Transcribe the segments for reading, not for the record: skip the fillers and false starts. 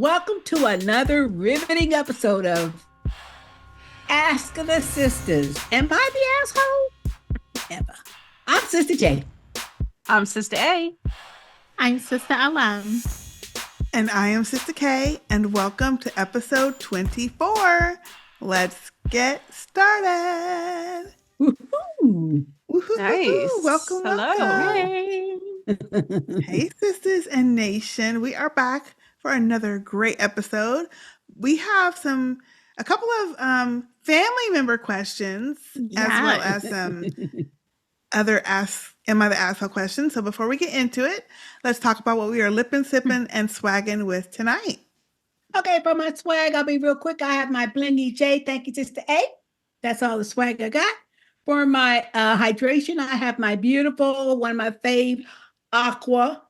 Welcome to another riveting episode of Ask the Sisters. Am I the asshole? Ever. I'm Sister J. I'm Sister A. I'm Sister Alum. And I am Sister K, and welcome to episode 24. Let's get started. Woo-hoo. Woo-hoo-hoo-hoo. Nice. Welcome, Hello. welcome. Hey, sisters and nation. We are back for another great episode. We have a couple of family member questions, as well as some other Am I the Asshole questions. So before we get into it, let's talk about what we are lipping, sipping, and swagging with tonight. Okay, for my swag, I'll be real quick. I have my blingy J. Thank you, Sister A. That's all the swag I got. For my hydration, I have my beautiful, one of my fave, Aqua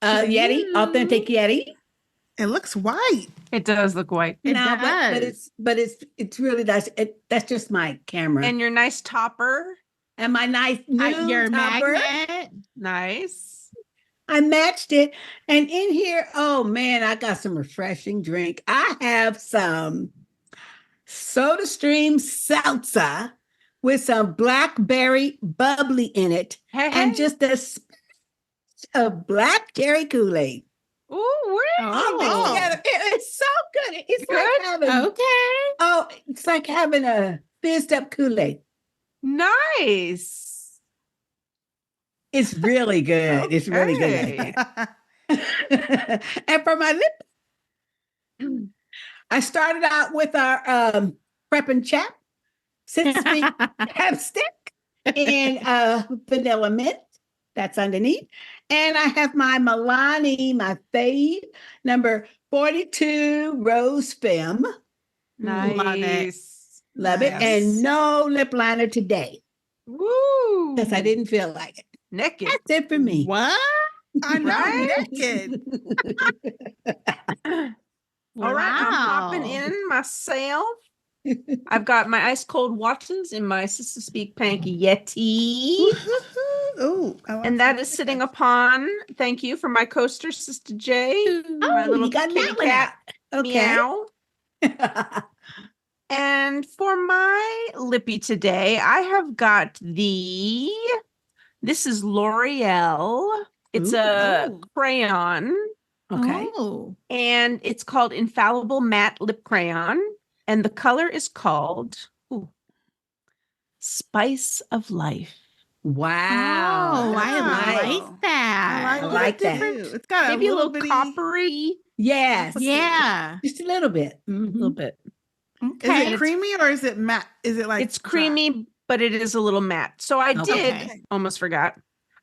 Yeti, authentic Yeti. It looks white. It does look white. It No, does. but it's really nice. That's just my camera. And your nice topper. And my nice new Your topper. magnet. Nice. I matched it. And in here, oh man, I got some refreshing drink. I have some Soda Stream Seltzer with some blackberry bubbly in it. Hey, And just a splash of black cherry Kool-Aid. Ooh, where? All mixed Oh. together. It's so good. It's Good? like having it's like having a fizzed up Kool-Aid. Nice. It's really good. It's really good. And for my lip, I started out with our prep and chap, Sistahs chapstick, and vanilla mint. That's underneath. And I have my Milani, my fave, number 42 Rose Femme. Nice. Love it. Nice. And no lip liner today Woo. because I didn't feel like it. Naked. That's it for me. What? I know, Right? naked. All right, I'm popping Wow. in myself. I've got my ice cold waters in my Sister Speak Panky Yeti. Ooh, I like And that is sitting upon, thank you for my coaster, Sister J. My Oh, little you got kitty that one cat. out. Okay. Meow. And for my lippy today, I have got this is L'Oreal. It's a Ooh. crayon, Okay. Oh. and it's called Infallible Matte Lip Crayon. And the color is called Spice of Life. Wow. Oh, I Wow. like that. I like that. too. It's got Maybe a little bitty. coppery, Yes. Yeah. Just a little bit. a little bit. Is Okay. it creamy or is it matte? Is it like It's creamy, but it is a little matte. So I did, Okay. almost forgot.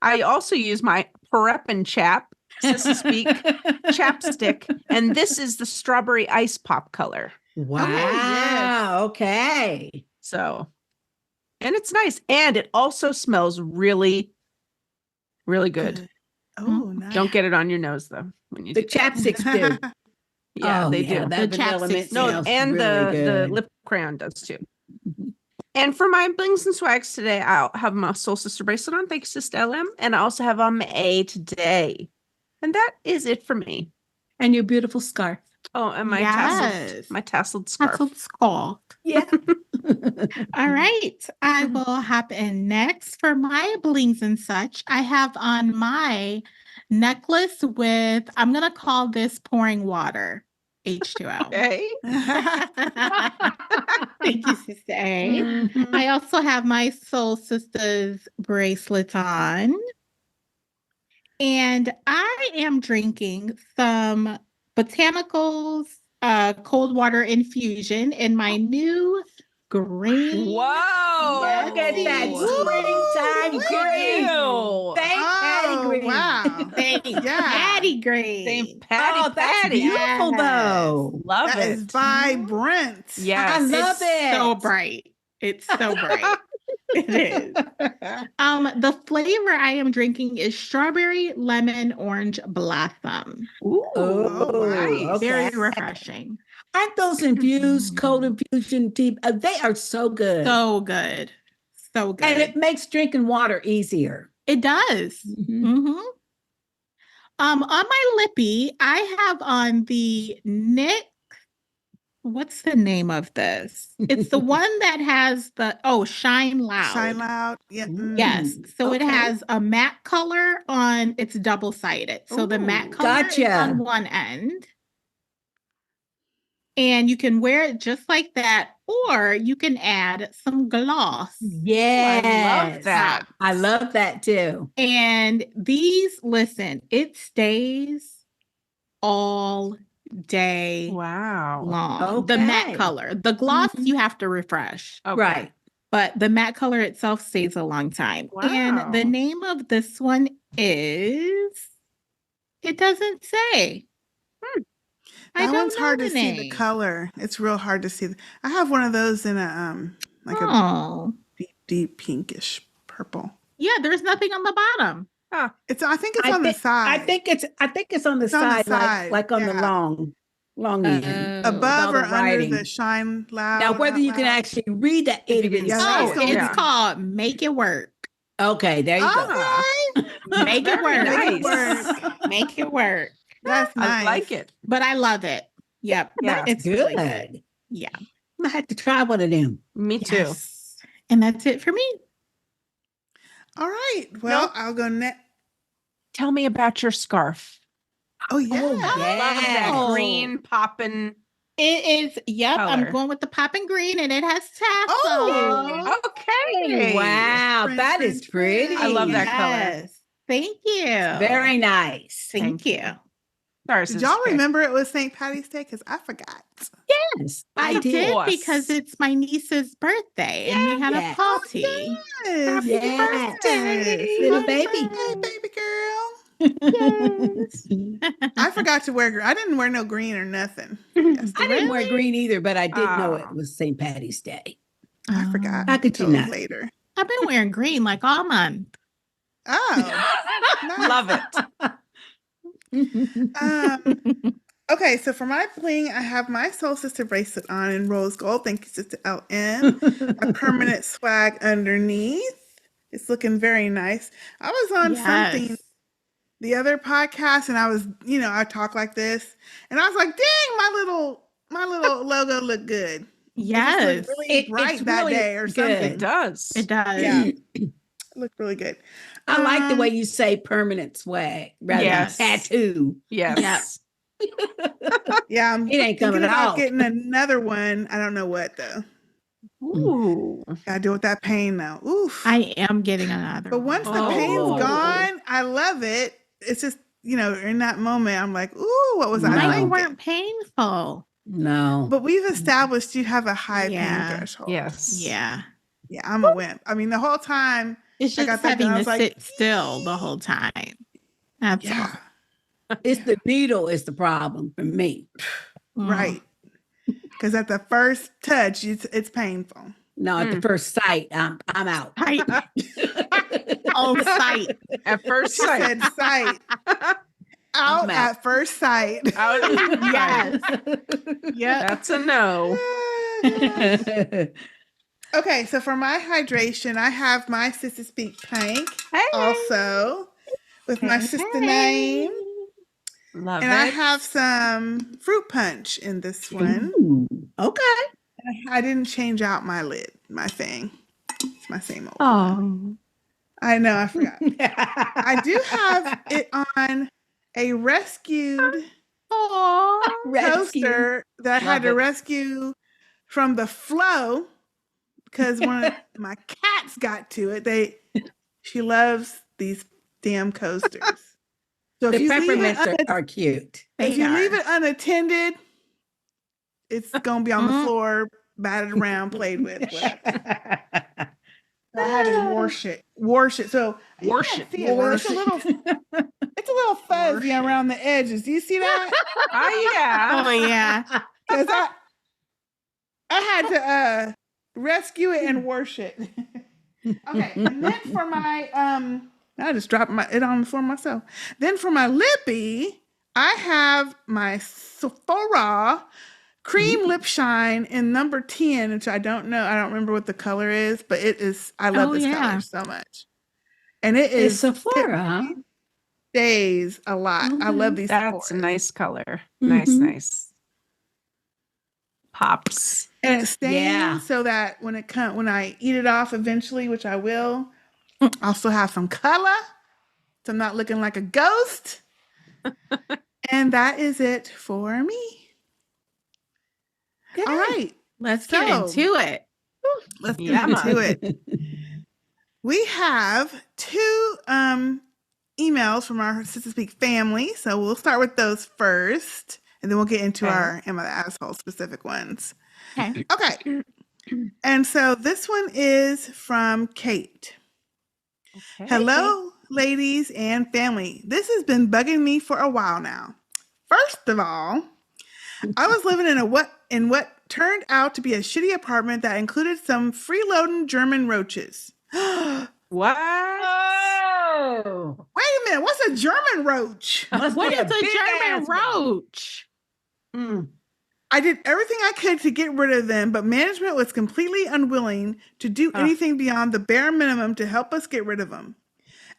I also use my Prep and Chap, Sister Speak chapstick, and this is the strawberry ice pop color. Wow. yes. Okay. So, and it's nice, and it also smells really, really good. Oh, nice. Don't get it on your nose though when you The do. chapsticks do. Yeah, Oh, they yeah, do. That The vanilla mint chapsticks No, smells and really the good. lip crayon does too. Mhm. And for my blings and swags today, I'll have my Soul Sister bracelet on. Thanks, Sister LM. And I also have on my A today. And that is it for me. And your beautiful scarf. Oh, and my Yes. tasseled scarf. Tasseled skull. Yeah. All right. I will hop in next for my blings and such. I have on my necklace with, I'm going to call this pouring water, H2O. Okay. Thank you, Sister A. Mhm. I also have my Soul Sisters bracelet on. And I am drinking some botanicals cold water infusion in my new green. Whoa. Look at that springtime Look at green. you. Thank Patty Oh, Green. wow. Thank Yeah. Patty Green. Same Patty. Oh, that's Patty. beautiful though. Love That is it. vibrant. Yes. I love It's it. so bright. It's so bright. It is. The flavor I am drinking is strawberry lemon orange blossom. Ooh, Oh, nice. okay. Very refreshing. Aren't those infused cold infusion tea? They are so good. So good. So good. And it makes drinking water easier. It does. Mhm. Mhm. On my lippy, I have on the NYX. What's the name of this? It's the one that has the Shine Loud. Shine Loud. Yeah. Yes. So it Okay. has a matte color on. It's double-sided. So the matte Ooh, color is gotcha. on one end. And you can wear it just like that, or you can add some gloss. Yes. I love that. I love that too. And these, listen, it stays all day Wow. long. The matte Okay. color. The gloss Mhm. you have to refresh. Okay. Right. But the matte color itself stays a long time. And the Wow. name of this one is, it doesn't say. I That don't one's know hard the to see the name. color. It's real hard to see. I have one of those in a like a Oh, deep pinkish purple. yeah, there's nothing on the bottom. I think it's I on the think side. I think it's on the It's on the side, side, like on the yeah. long end. Oh. Above all or the under the writing. shine loud. Now, whether out you can loud. actually read that If you itty can bitty see Oh, it, script. it's yeah. called Make It Work. Okay, there you go. Okay. Make it Very work. Make it nice. work. Make it work. That's nice. I like it. But I love it. Yep. Yeah. It's Good. really good. Yeah. I had to try one of them. Me too. Yes. And that's it for me. All right. Well, Nope. I'll go next. Tell me about your scarf. Oh yeah. Oh, Love that Oh. green popping. It is, yep, Color. I'm going with the pop and green, and it has tassels. Oh. Okay. Wow, French, that is French, pretty. I love that color. Yes. Thank you. Very nice. Thank you. Sorry, Did y'all sister. remember it was St. Patty's Day? Because I forgot. Yes, I I did did. course. because it's my niece's birthday, and we had Yes. a party. Yes. Yes. birthday. Little Happy baby. Hey, baby girl. Yes. I forgot to wear. I didn't wear no green or nothing. I didn't wear Really? green either, but I did know it Oh. was St. Patty's Day. I forgot. How could you until not? later. I've been wearing green like all month. Oh, nice. Love it. Okay, so for my bling, I have my Soul Sister bracelet on in rose gold. Thank you, Sister LM. A permanent swag underneath. It's looking very nice. I was on something the other podcast, and I was, I talk like this, and I was like, "Dang, my little logo looked good." Yes. It just looked really bright it's that really day or good. something. It does. It does. Yeah, it looked really good. I like the way you say permanent swag rather Yes. than tattoo. Yes. Yeah, I'm It ain't thinking coming about out. getting another one. I don't know what though. Ooh. Gotta deal with that pain now. Oof. I am getting another But one. once the Oh. pain's gone, I love it. It's just, in that moment, I'm like, ooh, what was I No. Mine thinking? weren't painful. No. But we've established you have a high Yeah. pain threshold. Yes. Yeah. Yeah, I'm a wimp. I mean, the whole time, It's I just got that having done, I to was like, sit still the whole time. That's yeah, It's the needle is the problem for me. all. right. Because at the first touch, it's painful. No, at the first sight, I'm out. Tight on sight. At first She sight. said sight. Out I'm out. at first sight. Out- Yes. Yep. That's a no. Okay, so for my hydration, I have my Sister Speak Pink Hey. also with my sister Hey. name. Love And it. I have some fruit punch in this one. Ooh, okay. I didn't change out my lid, my thing. It's my same old one. Oh. I know, I forgot. I do have it on a rescued Oh. toaster that I had Love to it. rescue from the flow because one of my cats got to it. She loves these damn coasters. So The if you leave peppermints it, are cute. if you leave it unattended, it's gonna be on the floor, battered around, played with. Whatever. I had to wash it. So Wash you it. can't see it, but it's a little fuzzy Wash it. around the edges. Do you see that? Oh, yeah. Oh yeah. Because I had to rescue it and wash it. Okay, and then for my I just dropped it on the floor myself. Then for my lippy, I have my Sephora cream lip shine in number 10, which I don't know. I don't remember what the color is, but it is. I love Oh, this yeah. color so much. And it It's is Sephora, huh? stays a lot. I love these That's fours. a nice color. Nice. Pops. And it stains so that when I eat it off eventually, which I will, I'll still have some color. So I'm not looking like a ghost. And that is it for me. Good. All right. Let's get into it. Let's get into it. We have 2 emails from our Sistahs Speak family. So we'll start with those first. And then we'll get into our Am I the Asshole specific ones. Okay. And so this one is from Kate. Okay. Hello, ladies and family. This has been bugging me for a while now. First of all, I was living in what turned out to be a shitty apartment that included some freeloading German roaches. What? Oh. Wait a minute. What's a German roach? What is a German roach? I did everything I could to get rid of them, but management was completely unwilling to do anything beyond the bare minimum to help us get rid of them.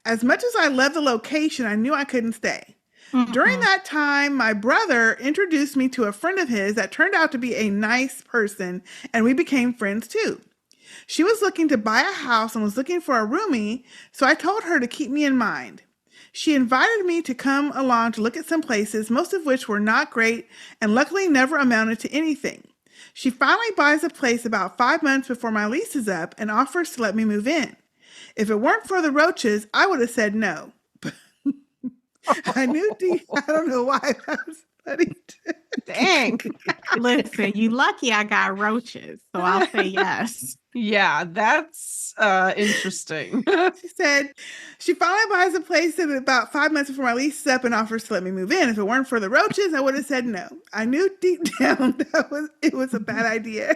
As much as I loved the location, I knew I couldn't stay. During that time, my brother introduced me to a friend of his that turned out to be a nice person, and we became friends too. She was looking to buy a house and was looking for a roomie, so I told her to keep me in mind. She invited me to come along to look at some places, most of which were not great and luckily never amounted to anything. She finally buys a place about 5 months before my lease is up and offers to let me move in. If it weren't for the roaches, I would have said no. I knew I don't know why that was funny. Dang. Listen, you lucky I got roaches, so I'll say yes. Yeah, that's interesting. She said she finally buys a place in about 5 months before my lease is up and offers to let me move in. If it weren't for the roaches, I would have said no. I knew deep down it was a bad idea.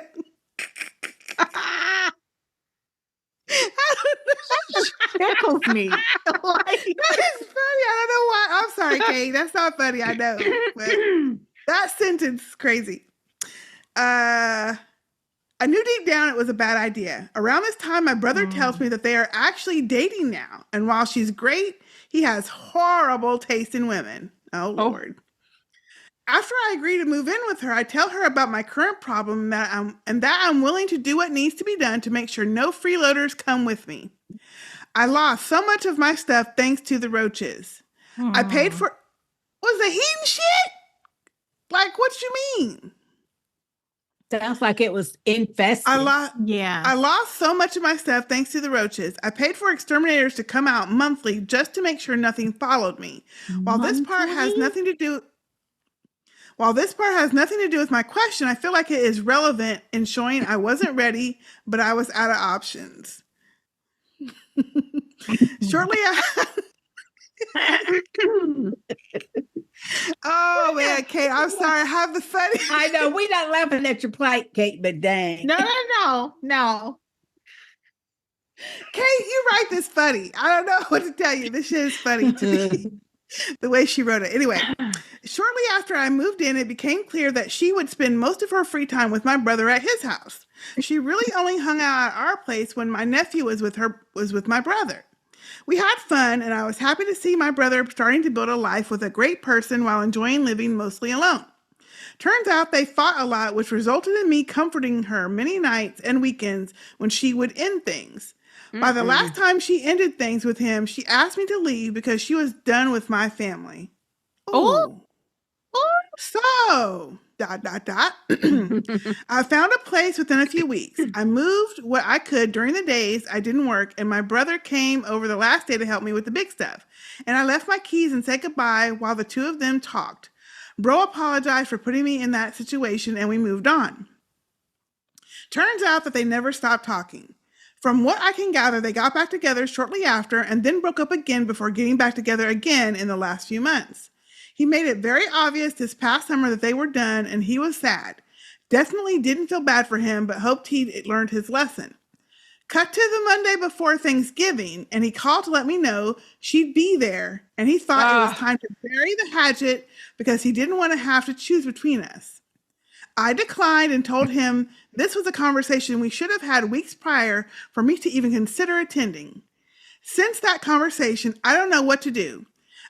Tickles me. That is funny. I don't know why. I'm sorry, Kate. That's not funny. I know. But that sentence is crazy. I knew deep down it was a bad idea. Around this time, my brother tells me that they are actually dating now. And while she's great, he has horrible taste in women. Oh, Lord. After I agree to move in with her, I tell her about my current problem and that I'm willing to do what needs to be done to make sure no freeloaders come with me. I lost so much of my stuff thanks to the roaches. I paid for... Was they eating shit? Like, what you mean? Sounds like it was infested. I lost so much of my stuff thanks to the roaches. I paid for exterminators to come out monthly just to make sure nothing followed me. While this part has nothing to do with my question, I feel like it is relevant in showing I wasn't ready, but I was out of options. Shortly after... Oh man, Kate, I'm sorry. I have the funny. I know we're not laughing at your plight, Kate, but dang. No. Kate, you write this funny. I don't know what to tell you. This shit is funny to me. The way she wrote it. Anyway, shortly after I moved in, it became clear that she would spend most of her free time with my brother at his house. She really only hung out at our place when my nephew was with my brother. We had fun, and I was happy to see my brother starting to build a life with a great person while enjoying living mostly alone. Turns out they fought a lot, which resulted in me comforting her many nights and weekends when she would end things. By the last time she ended things with him, she asked me to leave because she was done with my family. Oh. So, ... I found a place within a few weeks. I moved what I could during the days I didn't work, and my brother came over the last day to help me with the big stuff. And I left my keys and said goodbye while the two of them talked. Bro apologized for putting me in that situation, and we moved on. Turns out that they never stopped talking. From what I can gather, they got back together shortly after and then broke up again before getting back together again in the last few months. He made it very obvious this past summer that they were done, and he was sad. Definitely didn't feel bad for him, but hoped he'd learned his lesson. Cut to the Monday before Thanksgiving, and he called to let me know she'd be there, and he thought it was time to bury the hatchet because he didn't want to have to choose between us. I declined and told him this was a conversation we should have had weeks prior for me to even consider attending. Since that conversation, I don't know what to do.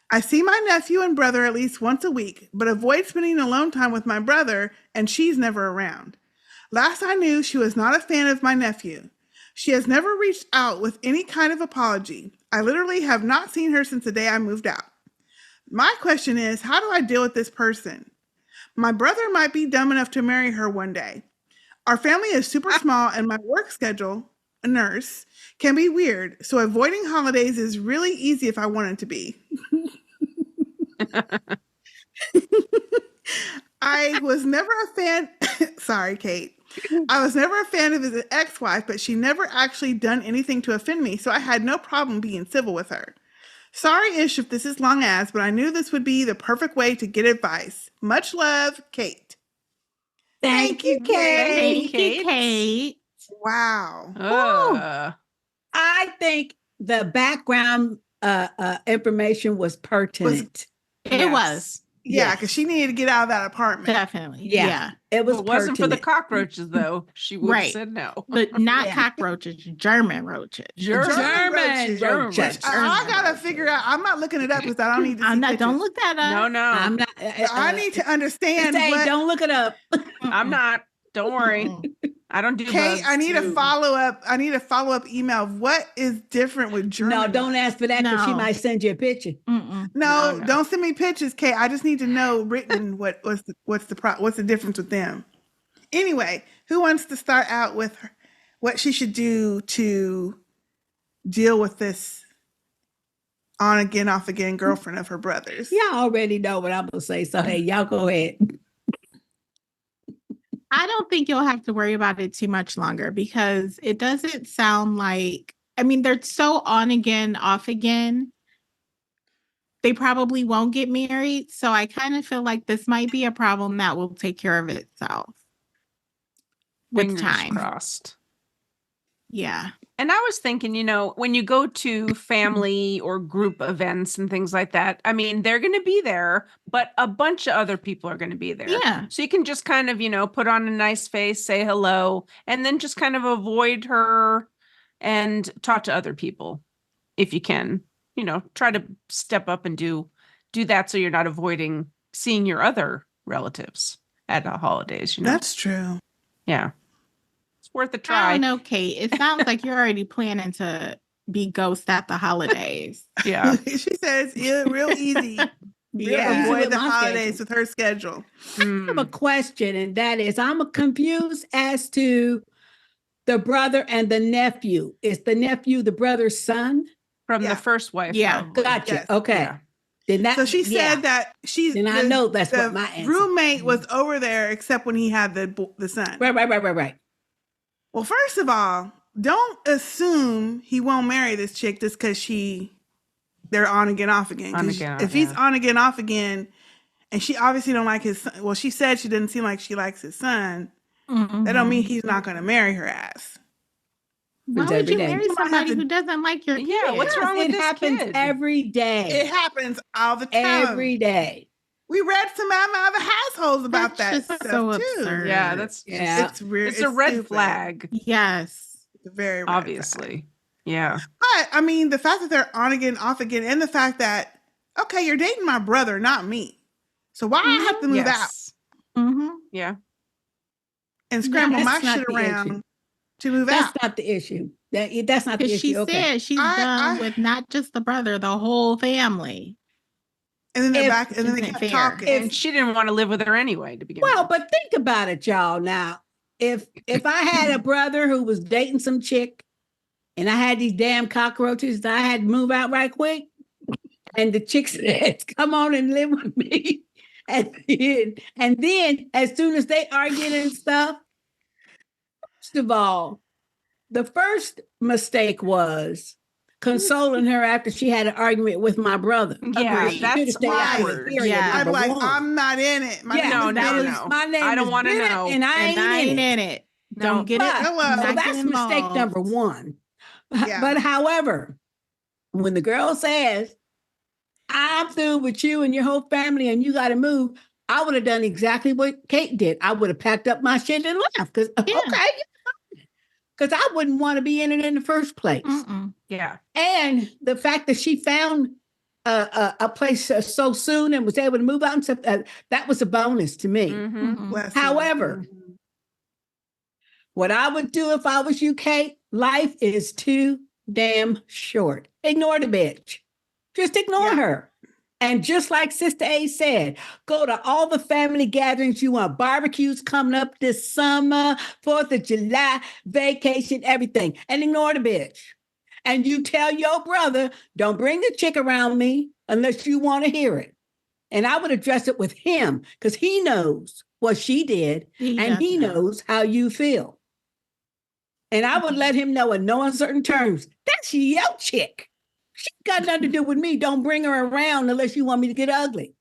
I see my nephew and brother at least once a week, but avoid spending alone time with my brother, and she's never around. Last I knew, she was not a fan of my nephew. She has never reached out with any kind of apology. I literally have not seen her since the day I moved out. My question is, how do I deal with this person? My brother might be dumb enough to marry her one day. Our family is super small, and my work schedule, a nurse, can be weird, so avoiding holidays is really easy if I wanted to be. I was never a fan. Sorry, Kate. I was never a fan of his ex-wife, but she never actually done anything to offend me, so I had no problem being civil with her. Sorry-ish if this is long ass, but I knew this would be the perfect way to get advice. Much love, Kate. Thank you, Kate. Thank you, Kate. Wow. I think the background information was pertinent. It was. Yeah, because she needed to get out of that apartment. Definitely. Yeah. Yeah. It was If it wasn't for the pertinent. cockroaches, though, she would have Right. said no. But not Yeah. cockroaches, German roaches. German roaches. I gotta figure out. I'm not looking it up because I don't need to see I'm not, pictures. don't look that up. No, no. I'm not. I need to understand Say, what. don't look it up. I'm not. Don't worry. I don't do Kate, bugs, I need a too. follow-up. I need a follow-up email. What is different with German? No, don't ask for that because she No. might send you a picture. Mm-mm. No, No. don't send me pictures, Kate. I just need to know written what's the difference with them. Anyway, who wants to start out with her, what she should do to deal with this on again, off again girlfriend of her brother's? Y'all already know what I'm gonna say, so hey, y'all go ahead. I don't think you'll have to worry about it too much longer because it doesn't sound like, I mean, they're so on again, off again. They probably won't get married. So I kind of feel like this might be a problem that will take care of itself with Fingers time. crossed. Yeah. And I was thinking, when you go to family or group events and things like that, I mean, they're going to be there, but a bunch of other people are going to be there. Yeah. So you can just kind of, put on a nice face, say hello, and then just kind of avoid her and talk to other people if you can. Try to step up and do that so you're not avoiding seeing your other relatives at the holidays. That's true. Yeah. It's worth a I try. don't know, Kate. It sounds like you're already planning to be ghost at the holidays. Yeah. She says it's real easy. Yeah. To avoid With the my holidays schedule. with her schedule. I have a question, and that is, I'm confused as to the brother and the nephew. Is the nephew the brother's son? From Yeah. the first wife. Yeah. probably. Gotcha. Yes. Okay. Yeah. Then that, So she yeah. said that she's. Then I know that's what my answer. roommate was over there, except when he had the son. Right. Well, first of all, don't assume he won't marry this chick just because they're on again, off again. 'Cause On again, if he's yeah. on again, off again, and she obviously don't like his son. Well, she said she didn't seem like she likes his son. That don't mean he's not going to marry her ass. Why It's would every you day. marry You might have somebody to- who doesn't like your kid? Yeah, what's wrong with It this happens kid? every day. It happens all the time. Every day. We read some other households about That's that just stuff so too. absurd. Yeah, that's Yeah. It's weird. it's a red stupid. flag, Yes. It's a very red flag. obviously. Yeah. But I mean, the fact that they're on again, off again, and the fact that okay, you're dating my brother, not me. So why I have to move out Yes. Mm-hmm. Yeah. and scramble that's my not shit the around issue. to move That's out? not the issue. That's not the Because she issue. Okay. said she's done with not just the brother, the whole family. And then they're If- back, and then they Isn't kept fair. talking. And she didn't want to live with her anyway to begin Well, with. but think about it, y'all. Now, if I had a brother who was dating some chick, and I had these damn cockroaches, I had to move out right quick, and the chick said, "Come on and live with me," and then as soon as they argued and stuff, first of all, the first mistake was consoling her after she had an argument with my brother. Yeah, Agreed. She that's should've stayed out of it, awkward. period, Yeah. I'm number like, one. I'm not in it. My Yeah, name No, is no, that was- no. My name I don't is wanna Bennett, know. and I And I ain't in it. it. No. Don't get it. But, Hello. so not that's get mistake involved. number one. Yeah. But however, when the girl says, "I'm through with you and your whole family and you got to move," I would have done exactly what Kate did. I would have packed up my shit and left because, Yeah. okay, because I wouldn't want to be in it in the first place. Mm-mm. Yeah. And the fact that she found a place so soon and was able to move out and stuff, that was a bonus to me. However, what I would do if I was you, Kate, life is too damn short. Ignore the bitch. Just ignore her. And just like Sister A said, go to all the family gatherings you want. Barbecues coming up this summer, 4th of July, vacation, everything. And ignore the bitch. And you tell your brother, don't bring the chick around me unless you want to hear it. And I would address it with him because he knows what she did and he knows how you feel. And I would let him know in no uncertain terms, that's your chick. She got nothing to do with me. Don't bring her around unless you want me to get ugly.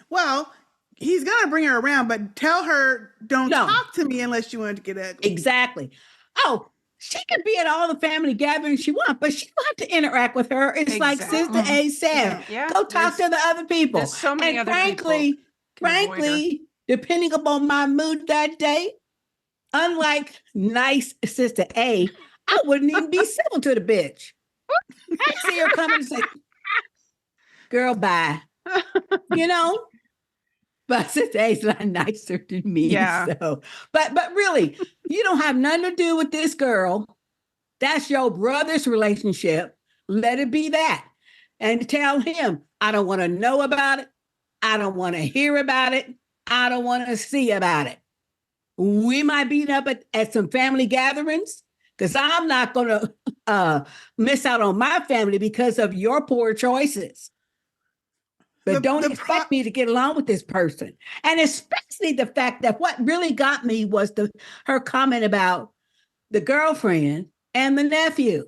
Well, he's going to bring her around, but tell her, don't talk to me unless you want to get ugly. Exactly. Oh, she can be at all the family gatherings she wants, but she don't have to interact with her. It's like Sister A said. Go talk to the other people. There's so many other frankly, depending upon my mood that day, unlike nice Sister A, I wouldn't even be civil to the bitch. I'd see her coming and say, girl, bye. You know? But Sister A's a lot nicer than me. Yeah. So, but really, you don't have nothing to do with this girl. That's your brother's relationship. Let it be that. And tell him, I don't want to know about it. I don't want to hear about it. I don't want to see about it. We might be up at some family gatherings, because I'm not going to miss out on my family because of your poor choices. But don't expect me to get along with this person. And especially the fact that what really got me was her comment about the girlfriend and the nephew.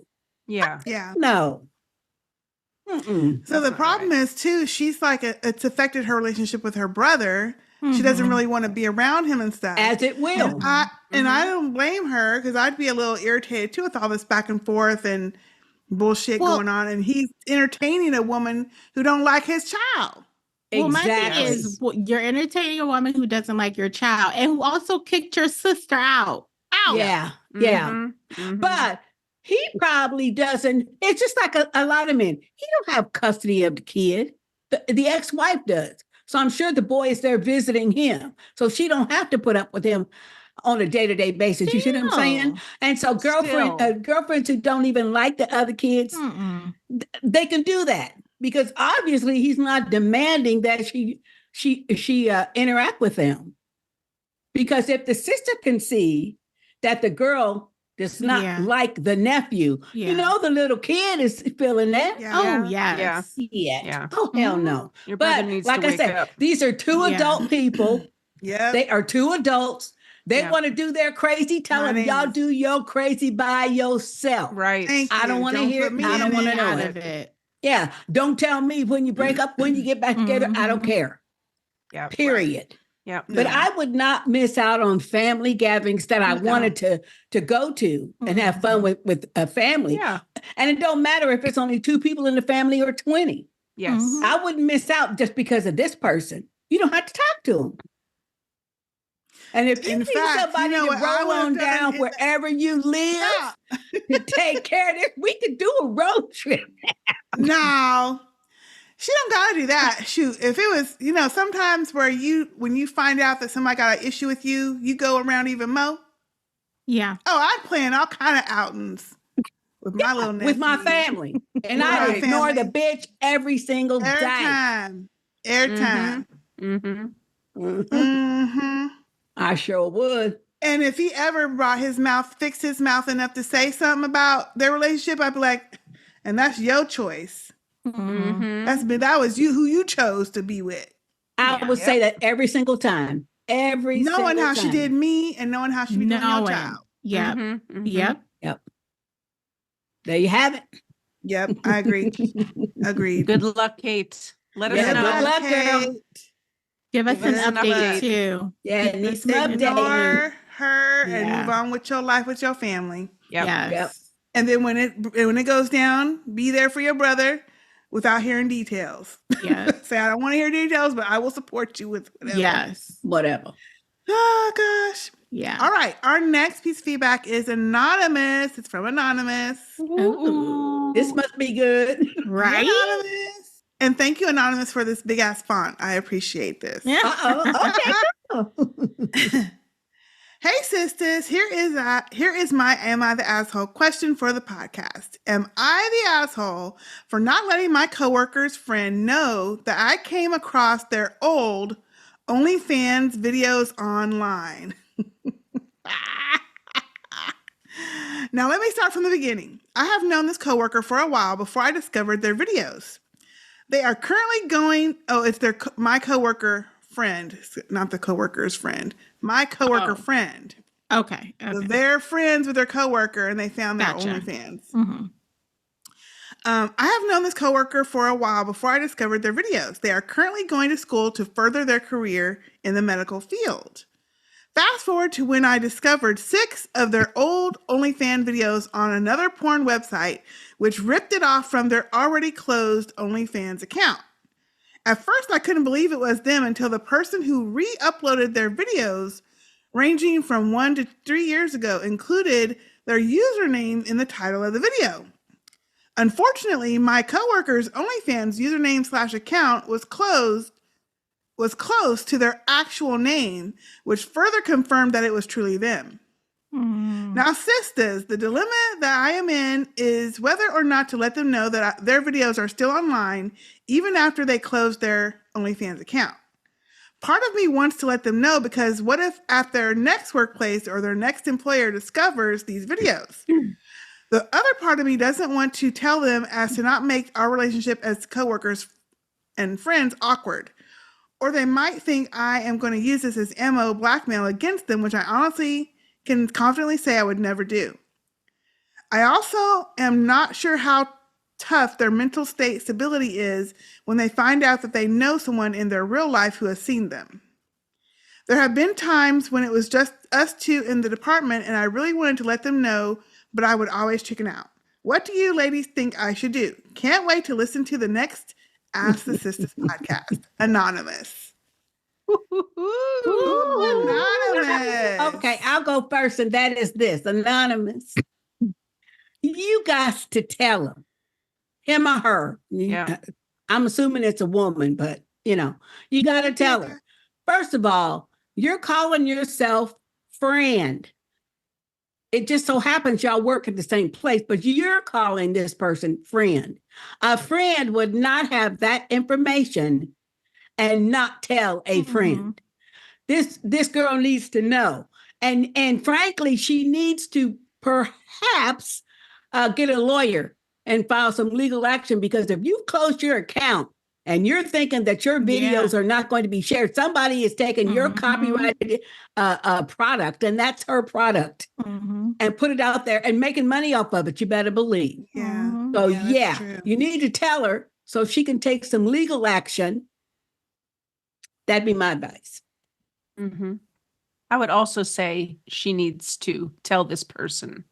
Yeah. No. So the problem is, too, she's like, it's affected her relationship with her brother. She doesn't really want to be around him and stuff. As it will. And I don't blame her, because I'd be a little irritated too with all this back and forth and bullshit going on. And he's entertaining a woman who don't like his child. Well, my thing is, you're entertaining a woman who doesn't like your child and who also kicked your sister out. Yeah. But he probably doesn't. It's just like a lot of men. He don't have custody of the kid. The ex-wife does. So I'm sure the boy is there visiting him. So she don't have to put up with him on a day-to-day basis. You see what I'm saying? And so girlfriends who don't even like the other kids, they can do that because obviously he's not demanding that she interact with them. Because if the sister can see that the girl does not like the nephew, you know, the little kid is feeling that. Oh, yes. Yeah. Oh, hell no. Your brother needs to wake up. These are two adult people. They are two adults. They want to do their crazy. Tell them, y'all do your crazy by yourself. Right. I don't want to hear it. I don't want to know it. Yeah. Don't tell me when you break up, when you get back together. I don't care. Yeah. Period. Yeah. But I would not miss out on family gatherings that I wanted to go to and have fun with a family. Yeah. And it don't matter if it's only 2 people in the family or 20. Yes. I wouldn't miss out just because of this person. You don't have to talk to them. And if you need somebody to roll on down wherever you live to take care of this, we could do a road trip. No. She don't gotta do that. Shoot, if it was, sometimes when you find out that somebody got an issue with you, you go around even more. Yeah. Oh, I'd plan all kind of outings with my little nephew. With my family. And I ignore the bitch every single day. Every time. I sure would. And if he ever fixed his mouth enough to say something about their relationship, I'd be like, and that's your choice. That was who you chose to be with. I would say that every single time. Knowing how she did me and knowing how she be doing your child. Yep. There you have it. Yep, I agree. Agreed. Good luck, Kate. Let us know. Good luck, girl. Give us an update too. Yeah, need some ignore her and move on with your life with your family. Yep. And then when it goes down, be there for your brother without hearing details. Yes. Say, I don't want to hear details, but I will support you with whatever. Yes. Whatever. Oh, gosh. Yeah. All right. Our next piece of feedback is anonymous. It's from Anonymous. Ooh. This must be good. Right? Anonymous. And thank you, Anonymous, for this big ass font. I appreciate this. Yeah. Okay. Hey, sisters, here is my Am I the Asshole question for the podcast. Am I the asshole for not letting my coworker's friend know that I came across their old OnlyFans videos online? Now, let me start from the beginning. I have known this coworker for a while before I discovered their videos. They are currently going, my coworker friend, not the coworker's friend, my coworker friend. Okay. So they're friends with their coworker and they found their OnlyFans. Mm-hmm. I have known this coworker for a while before I discovered their videos. They are currently going to school to further their career in the medical field. Fast forward to when I discovered 6 of their old OnlyFans videos on another porn website, which ripped it off from their already closed OnlyFans account. At first, I couldn't believe it was them until the person who re-uploaded their videos, ranging from 1 to 3 years ago, included their username in the title of the video. Unfortunately, my coworker's OnlyFans username/account was close to their actual name, which further confirmed that it was truly them. Now, sisters, the dilemma that I am in is whether or not to let them know that their videos are still online, even after they closed their OnlyFans account. Part of me wants to let them know because what if at their next workplace or their next employer discovers these videos? The other part of me doesn't want to tell them as to not make our relationship as coworkers and friends awkward. Or they might think I am going to use this as ammo blackmail against them, which I honestly can confidently say I would never do. I also am not sure how tough their mental state stability is when they find out that they know someone in their real life who has seen them. There have been times when it was just us two in the department and I really wanted to let them know, but I would always chicken out. What do you ladies think I should do? Can't wait to listen to the next Ask the Sisters podcast. Anonymous. Anonymous. Okay, I'll go first, and that is this. Anonymous. You got to tell him or her. Yeah. I'm assuming it's a woman, but you got to tell her. First of all, you're calling yourself friend. It just so happens y'all work at the same place, but you're calling this person friend. A friend would not have that information and not tell a friend. This girl needs to know. And frankly, she needs to perhaps get a lawyer and file some legal action, because if you close your account and you're thinking that your videos are not going to be shared, somebody is taking your copyrighted product, and that's her product, and put it out there and making money off of it, you better believe. Yeah. So true. you need to tell her so she can take some legal action. That'd be my advice. I would also say she needs to tell this person.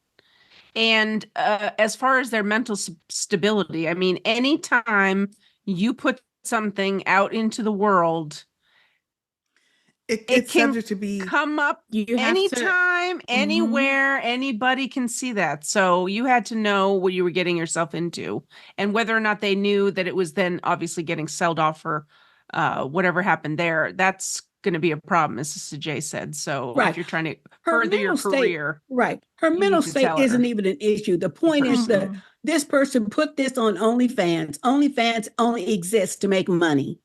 And as far as their mental stability, I mean, anytime you put something out into the world, It's can subject to be come up anytime, anywhere, anybody can see that. So you had to know what you were getting yourself into, and whether or not they knew that it was then obviously getting sold off for whatever happened there. That's going to be a problem, as Sister J said. So if you're trying to further your career, her mental state isn't even an issue. The point is that this person put this on OnlyFans. OnlyFans only exists to make money,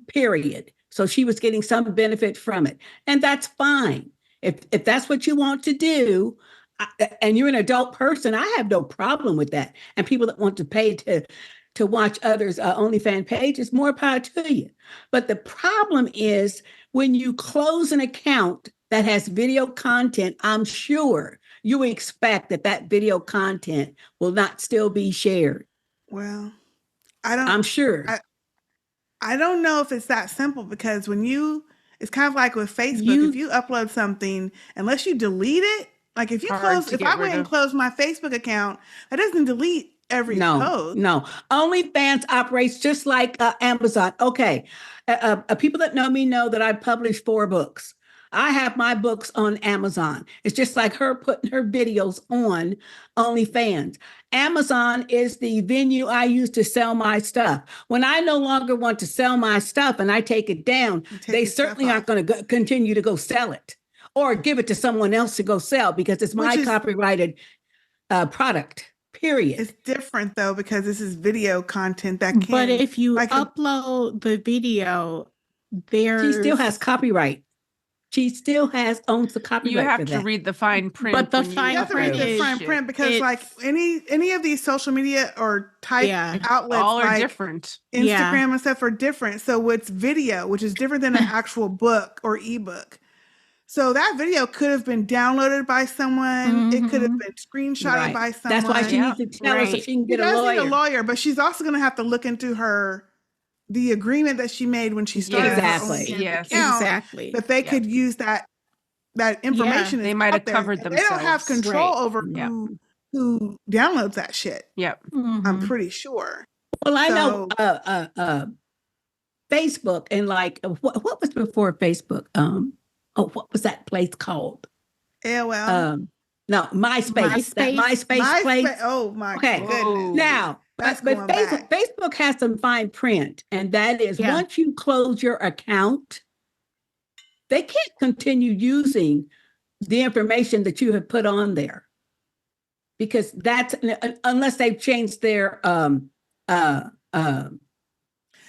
period. So she was getting some benefit from it. And that's fine. If that's what you want to do, and you're an adult person, I have no problem with that. And people that want to pay to watch others' OnlyFans pages, more power to you. But the problem is when you close an account that has video content, I'm sure you expect that video content will not still be shared. Well, I'm sure. I don't know if it's that simple, because it's kind of like with Facebook, if you upload something, unless you delete it, like if I went and closed my Facebook account, that doesn't delete every post. No. OnlyFans operates just like Amazon. Okay. People that know me know that I published 4 books. I have my books on Amazon. It's just like her putting her videos on OnlyFans. Amazon is the venue I use to sell my stuff. When I no longer want to sell my stuff and I take it down, they certainly aren't going to continue to go sell it or give it to someone else to go sell because it's my copyrighted product. Period. It's different though because this is video content that can. But if you upload the video, she still has copyright. She still owns the copyright. You have to read the fine print. But the fine print is fine print because like any of these social media or type outlets, all are like different. Instagram and stuff are different. So it's video, which is different than an actual book or ebook. So that video could have been downloaded by someone. It could have been screenshotted by someone. That's why she needs to tell us if she can get a lawyer. Need a lawyer, but she's also going to have to look into the agreement that she made when she started. Exactly. That they could use that information. They might have covered themselves. They don't have control over who downloads that shit. Yep. I'm pretty sure. Well, I know Facebook and like what was before Facebook? What was that place called? AOL. No, MySpace. That MySpace place. Oh my goodness. Now, but Facebook has some fine print, and that is once you close your account, they can't continue using the information that you have put on there because that's unless they've changed their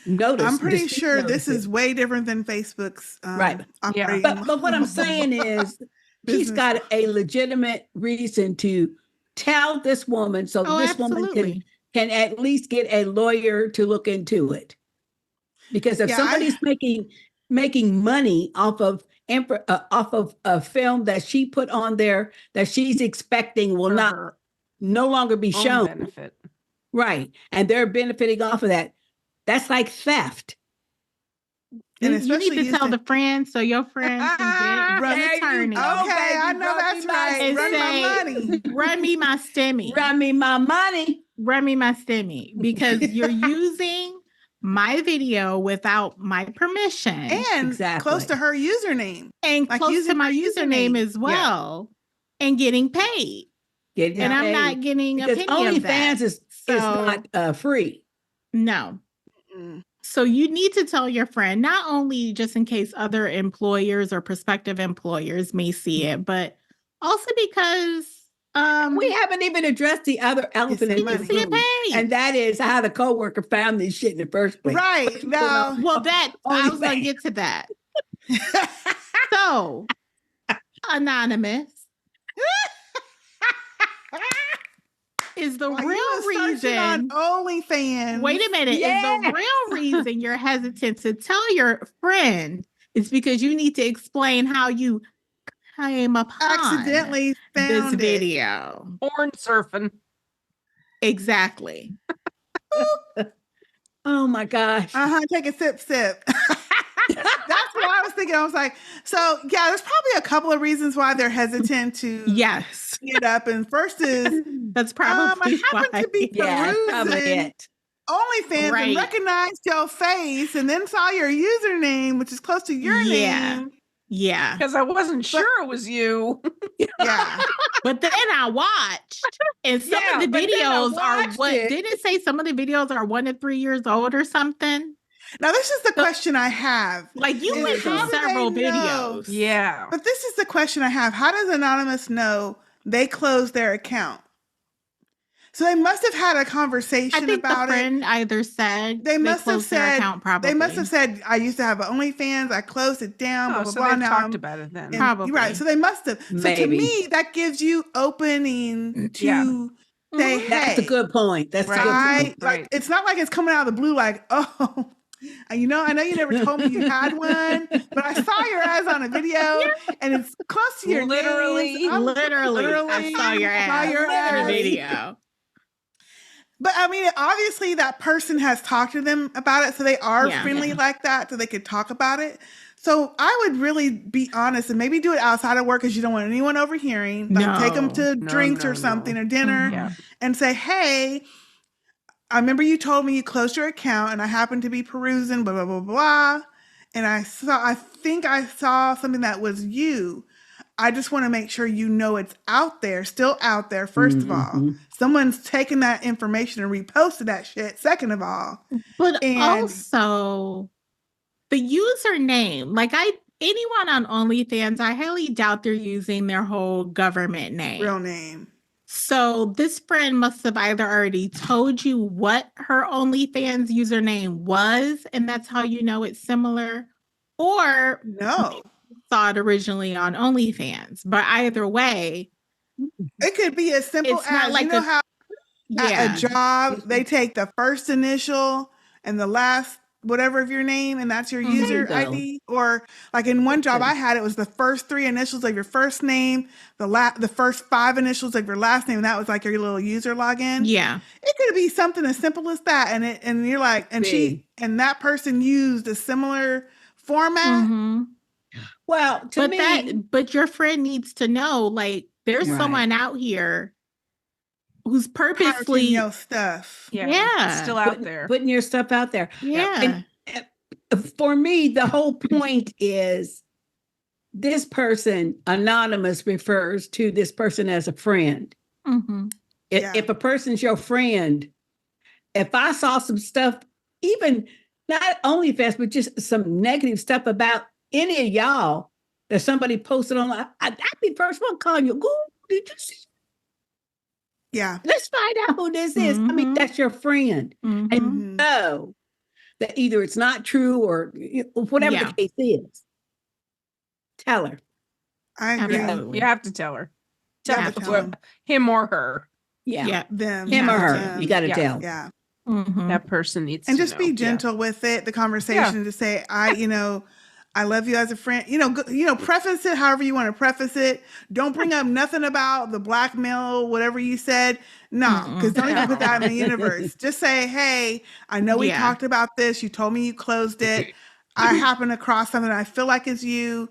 notice. I'm pretty sure this is way different than Facebook's operating. But what I'm saying is he's got a legitimate reason to tell this woman so this woman can at least get a lawyer to look into it. Because if somebody's making money off of a film that she put on there that she's expecting will no longer be shown. Benefit. Right. And they're benefiting off of that. That's like theft. And you need to tell the friend so your friend can get an attorney. Okay, I know that's right. Run my money. Run me my stimmy. Run me my money. Run me my stimmy. Because you're using my video without my permission. And close to her username. And like close to my username as well. Yeah. And getting paid. I'm not getting a penny of that. OnlyFans is not free. No. So you need to tell your friend, not only just in case other employers or prospective employers may see it, but also because we haven't even addressed the other elephant in the room, and that is how the coworker found this shit in the first place. Right. No. Well, that I was going to get to that. So, anonymous. Is the real reason on OnlyFans. Wait a minute. Is the real reason you're hesitant to tell your friend is because you need to explain how you came upon accidentally found this video. Porn surfing. Exactly. Oh my gosh. Take a sip. That's what I was thinking. I was like, so yeah, there's probably a couple of reasons why they're hesitant to get up. And first is that's probably I happen to be perusing OnlyFans and recognized your face and then saw your username, which is close to your name. Yeah. Because I wasn't sure it was you. Yeah. But then I watched. And some of the videos are didn't it say some of the videos are 1 to 3 years old or something? Now, this is the question I have. Like, you went through several videos. Yeah. But this is the question I have. How does Anonymous know they closed their account? So they must have had a conversation about it. I think the friend either said they must have said their account, probably. They must have said, I used to have an OnlyFans. I closed it down. Blah, blah, so blah. they talked about it then. Probably. Right. So they must have. Maybe. So to me, that gives you opening to say, hey. That's a good point. That's a good point. Like, it's not like it's coming out of the blue like, oh, I know you never told me you had one, but I saw your ass on a video and it's close to your literally, I saw your ass on a video. But I mean, obviously that person has talked to them about it, so they are friendly like that, so they could talk about it. So I would really be honest and maybe do it outside of work because you don't want anyone overhearing. Like take them to drinks or something or dinner and say, hey, I remember you told me you closed your account and I happened to be perusing, blah, blah, blah, blah. and I think I saw something that was you. I just want to make sure you know it's out there, still out there, first of all. Someone's taken that information and reposted that shit, second of all. But And also the username, like anyone on OnlyFans, I highly doubt they're using their whole government name. real name. So this friend must have either already told you what her OnlyFans username was, and that's how you know it's similar, or No. saw it originally on OnlyFans. But either way, It could be as simple it's not as, like you know a- how at a job they take the first initial and the last whatever of your name, and that's your user There you go. ID. Or like in one job I had, it was the first 3 initials of your first name, the first 5 initials of your last name, and that was like your little user login. Yeah. It could be something as simple as that, and you're like, and Big. that person used a similar format. Mhm. Well, to me, But your friend needs to know, like, there's Right. someone out here who's Pirating purposely, your stuff. Yeah. Yeah. It's still out there. putting your stuff out there. yeah, And for me, the whole point is this person, anonymous, refers to this person as a friend. Mhm. Yeah. If a person's your friend, if I saw some stuff, even not OnlyFans, but just some negative stuff about any of y'all that somebody posted online, I'd be first one calling you. Ooh, did you see? Yeah. Let's find out who this is. I mean, Mhm. that's your friend. Mhm. And know that either it's not true or whatever Yeah. the case is. Tell her. I agree. Absolutely. You have to tell her. You Tell have to her- tell 'em. him or her. Yeah. Yeah. Them. Him or her. them. You got to Yeah. tell. Yeah. Mhm. That person needs And to just know. be Yeah. gentle with it, the conversation, to say, I love you as a friend. Preface it however you want to preface it. Don't bring up nothing about the blackmail, whatever you said. No, because don't even put that in the universe. Just say, hey, I know we Yeah. talked about this. You told me you closed it. I happened across something I feel like is you.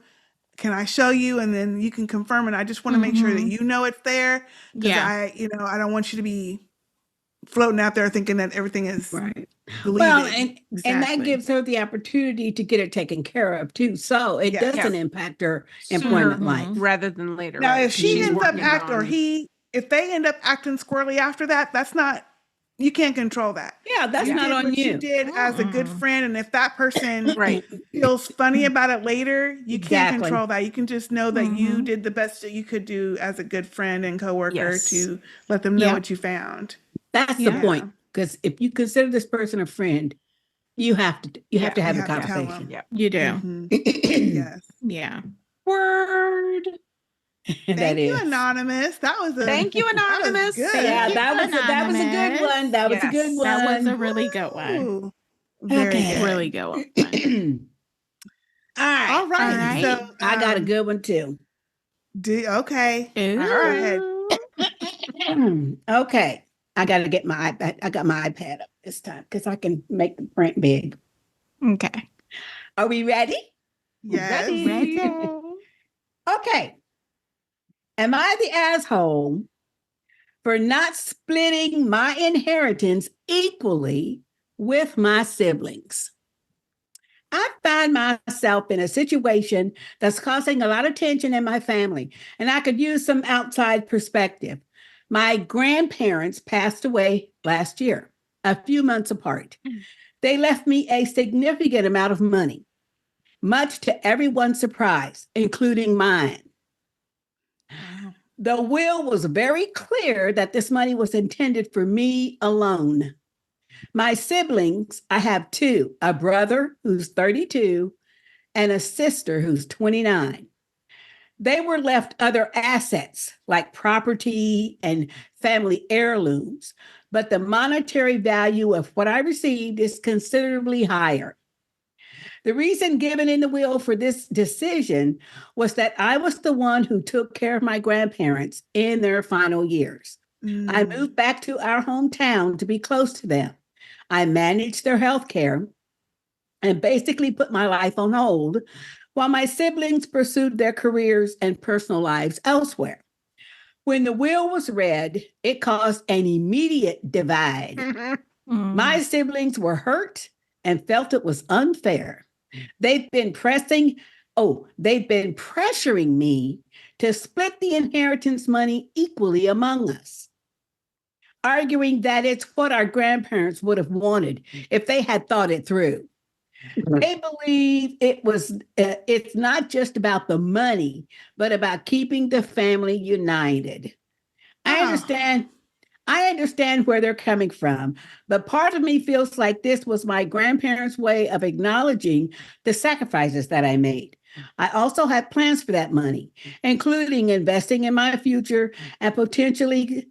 Can I show you? And then you can confirm it. I just want to make sure that you know it's there. Because Yeah. I don't want you to be floating out there thinking that everything is Right. deleted. Well, and that Exactly. gives her the opportunity to get it taken care of too. So it Yeah. doesn't impact her Sooner employment life. rather than later. Now, right? if she She's ends up working on- if they end up acting squirrely after that, that's not, you can't control that. Yeah, that's You not did on what you. did as a good friend, and if that person Right. feels funny about it later, you can't Exactly. control that. You can just know that you Mhm. did the best that you could do as a good friend and coworker Yes. to let them know Yeah. what you found. That's the Yeah. point. Because if you consider this person a friend, you have to have You the have to tell conversation. Yeah. You do. Mhm. Yes. Yeah. Word. That Thank you, is. Anonymous. That was Thank you, that was Anonymous. good. Yeah, you, that was a good Anonymous. one. That was a Yes. good one. That was a really good one. Ooh, very Okay. good. Really good one. All right. All right. right. So I got a good one too. Okay. Ooh. Go ahead. Okay. I got to get my iPad. I got my iPad up this time because I can make the print big. Okay. Are we ready? Yes. Ready. Okay. Am I the asshole for not splitting my inheritance equally with my siblings? I find myself in a situation that's causing a lot of tension in my family, and I could use some outside perspective. My grandparents passed away last year, a few months apart. They left me a significant amount of money, much to everyone's surprise, including mine. Wow. The will was very clear that this money was intended for me alone. My siblings, I have 2, a brother who's 32 and a sister who's 29. They were left other assets like property and family heirlooms, but the monetary value of what I received is considerably higher. The reason given in the will for this decision was that I was the one who took care of my grandparents in their final years. I moved back to our hometown to be close to them. I managed their health care and basically put my life on hold while my siblings pursued their careers and personal lives elsewhere. When the will was read, it caused an immediate divide. My siblings were hurt and felt it was unfair. They've been pressuring me to split the inheritance money equally among us, arguing that it's what our grandparents would have wanted if they had thought it through. They believe it's not just about the money, but about keeping the family united. I understand where they're coming from, but part of me feels like this was my grandparents' way of acknowledging the sacrifices that I made. I also had plans for that money, including investing in my future and potentially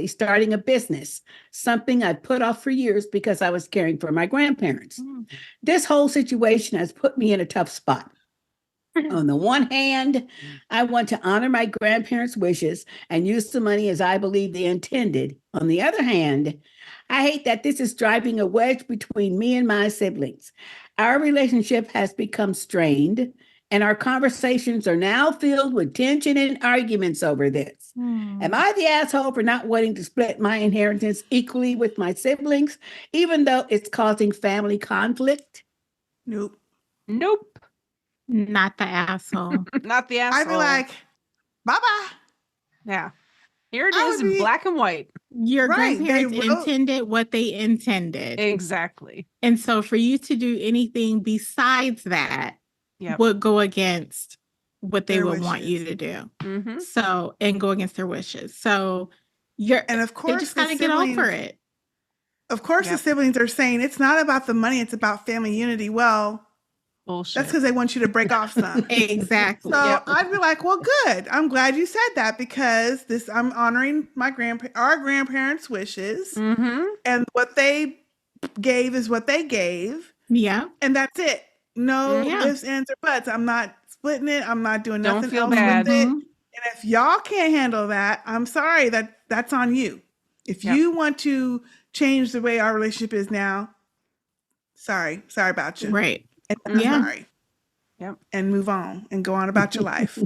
starting a business, something I put off for years because I was caring for my grandparents. This whole situation has put me in a tough spot. On the one hand, I want to honor my grandparents' wishes and use the money as I believe they intended. On the other hand, I hate that this is driving a wedge between me and my siblings. Our relationship has become strained, and our conversations are now filled with tension and arguments over this. Am I the asshole for not wanting to split my inheritance equally with my siblings, even though it's causing family conflict? Nope. Nope. Not the asshole. Not the asshole. I'd be like, bye-bye. Yeah. Here it I is would in be- black and white. Your Right, they grandparents wrote- intended what they intended. Exactly. And so for you to do anything besides that Yep. would go against what they Their would want you wishes. to do. Mm-hmm. So, and go against their wishes. So you're, And of they course, just the got to get over siblings- it. Of course, Yep. the siblings are saying it's not about the money, it's about family unity. Well, Bullshit. that's because they want you to break off some. Exactly. So Yep. I'd be like, well, good. I'm glad you said that because I'm honoring our grandparents' wishes, Mm-hmm. and what they gave is what they gave, Yeah. and that's it. No Yeah. ifs, ands, or buts. I'm not splitting it. I'm not doing Don't nothing feel else bad. with it. Mhm. And if y'all can't handle that, I'm sorry. That's on you. If Yep. you want to change the way our relationship is now, sorry about you. Right. And I'm Yeah. sorry. Yep. And move on and go on about your life.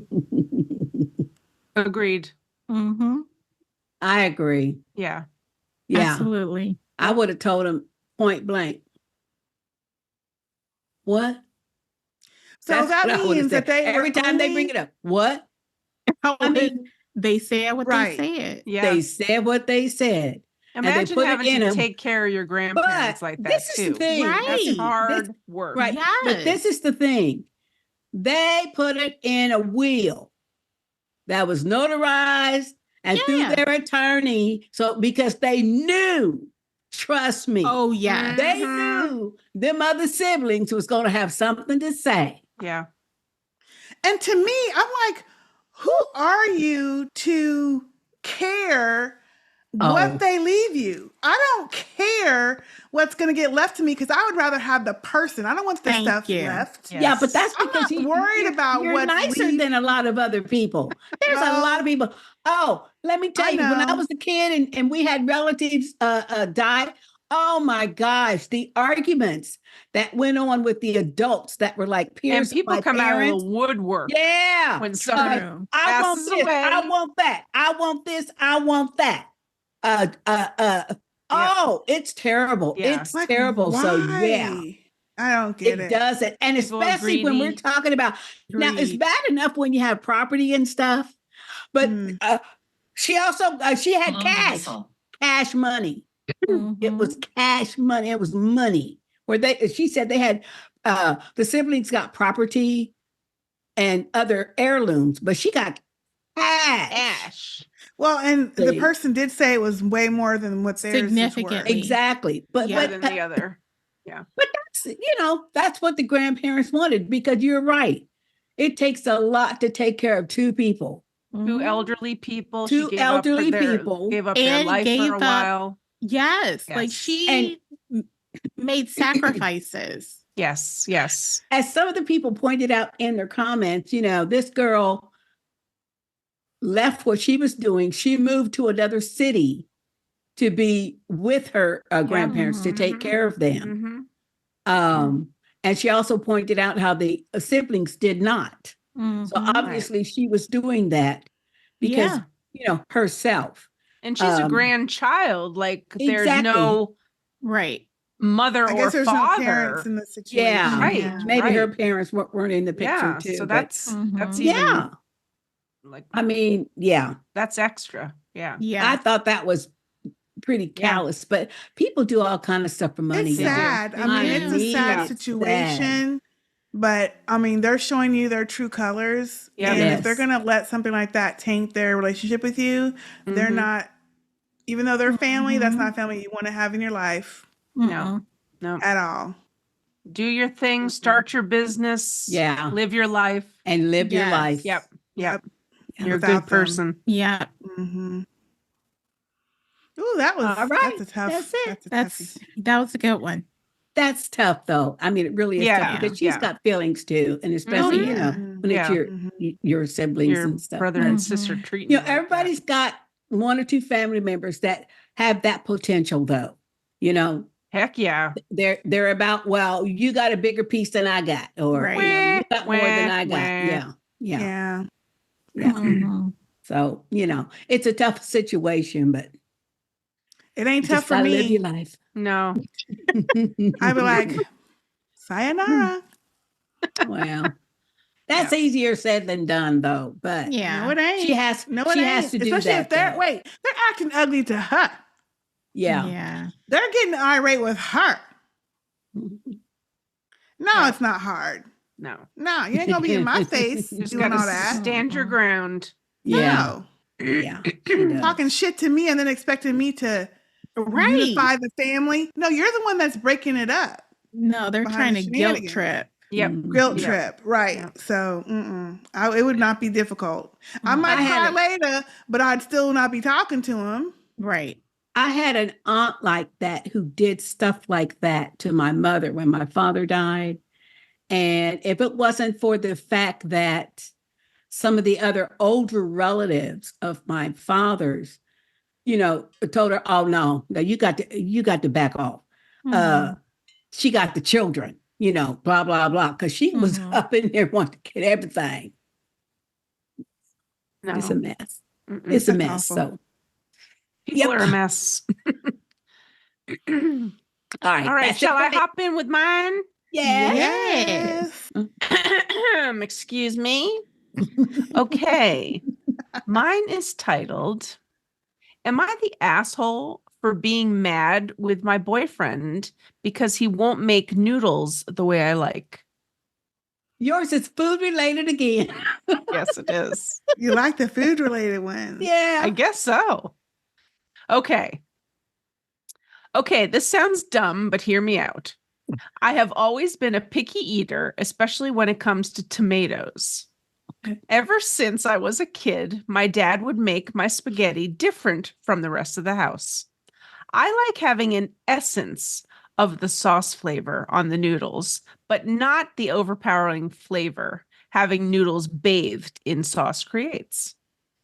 Agreed. Mm-hmm. I agree. Yeah. Yeah. Absolutely. I would have told him point blank. What? So That's that what I would've means that said. they every were time they bring it up. What? I mean, they said what Right. they said. Yeah. they said what they said. they Imagine put it having in to 'em. take care of your grandparents But like that this is too. the thing. Right. That's This- hard work. Right. But this Yes. is the thing. They put it in a will that was notarized and through Yeah. their attorney. So because they knew, trust me, Oh, yeah. Mhm. they knew them other siblings was going to have something to say. Yeah. And to me, I'm like, who are you to care Oh. what they leave you? I don't care what's going to get left to me because I would rather have the person. I don't want the Thank stuff you. left. Yes. Yeah, but that's I'm because not worried about you're what's nicer leaving. than a lot of other people. There's a lot of people. Oh, let me tell I you, when I know. was a kid and we had relatives die, oh my gosh, the arguments that went on with the adults that were like peers. And people of my come parents. out of the woodwork. Yeah. When somebody True. I want passes this. away. I want that. I want this. I want that. Oh, it's terrible. Yeah. It's Like, terrible. So yeah. why? I don't get It it. doesn't. And People are especially when we're greedy. talking about now, it's Greed. bad enough when you have property and stuff, but Mm. she also she had cash money. It was cash money. It was money where she said they had the siblings got property and other heirlooms, but she got cash. Ash. Well, and the See. person did say it was way more than what theirs is worth. Significantly. Exactly. But More but than the other. But that's, that's what the grandparents wanted, because you're right. It takes a lot to take care of two people. Two Mhm. elderly people. Two She gave elderly up their, people. gave up their And life gave for a up- while. Yes. Like Yes. she made sacrifices. Yes. Yes. As some of the people pointed out in their comments, this girl left what she was doing. She moved to another city to be with her grandparents to take Mhm. care of them. Mm-hmm. And she also pointed out how the siblings did not. So Mhm. obviously she was doing that because, herself. And she's a grandchild. Like there's Exactly. no Right. mother I or guess there's no parents father. in the situation. Yeah. Right. Yeah. Maybe her right. parents weren't in the picture Yeah. too. So but that's Mhm. even yeah. like I mean, yeah. that's extra. Yeah. Yeah. I thought that was pretty Yeah. callous, but people do all kind of stuff for money. It's They do. sad. I mean, it's a do. sad Yeah. situation, but I mean, they're showing you their true colors. Yep. And if they're Yes. going to let something like that taint their relationship with you, they're Mhm. not, even though they're family, that's Mhm. not family you want to have in your life No. No. at all. Do your thing, start your business, Yeah. live your life. And live your Yes. life. Yep. Yep. Yeah. You're a Without good them. person. Yeah. Mm-hmm. Ooh, that was, All right. that's a tough, That's it. that's a toughie. That was a good one. That's tough though. I mean, it really is Yeah, tough because she's yeah. got feelings too. And especially, Oh, you yeah. know, when it's Yeah. your siblings Your and stuff. brother But, and sister Mhm. treating you know, you like that. everybody's got one or two family members that have that potential though. You know, Heck yeah. they're about, well, you got a bigger piece than I got, or Right. you know, you got more than Wah, I got. wah. Yeah. Yeah. Yeah. Yeah. Mhm. So, you know, it's a tough situation, but It ain't you tough just for gotta live your me. life. No. I'd be like, sayonara. well, that's easier said than done though. But No, Yeah. it ain't. she has No, it she ain't. has to do Especially that. if they're, though. wait, they're acting ugly to her. Yeah. Yeah. They're getting irate with her. No, Yeah. it's not hard. No. No, you ain't gonna be in my face You just doing gotta all that. stand your Mhm. ground. Yeah. No. Yeah. She does. Talking shit to me and then expecting me to Right. unify the family. No, you're the one that's breaking it up. No, they're Behind trying the to guilt shenanigans. trip. Yep. Guilt Yep. trip, right? Yep. So, it would not be difficult. I Mm. might I had cry a- later, but I'd still not be talking to him. Right. I had an aunt like that who did stuff like that to my mother when my father died. And if it wasn't for the fact that some of the other older relatives of my father's, you know, told her, "Oh no, you got to back off." Mhm. She got the children, you know, blah blah blah, because she was Mhm. up in there wanting to get everything. No. It's a mess. Mm-mm. It's a That's mess. awful. So, People yep. are a mess. All right. All right. that's it Shall for I me. hop in with mine? Yeah. Yes. Excuse me. Okay. Mine is titled, Am I the asshole for being mad with my boyfriend because he won't make noodles the way I like? Yours is food related again. Yes, it is. You like the food related ones. Yeah. I guess so. Okay. Okay, this sounds dumb, but hear me out. I have always been a picky eater, especially when it comes to tomatoes. Okay. Ever since I was a kid, my dad would make my spaghetti different from the rest of the house. I like having an essence of the sauce flavor on the noodles, but not the overpowering flavor having noodles bathed in sauce creates.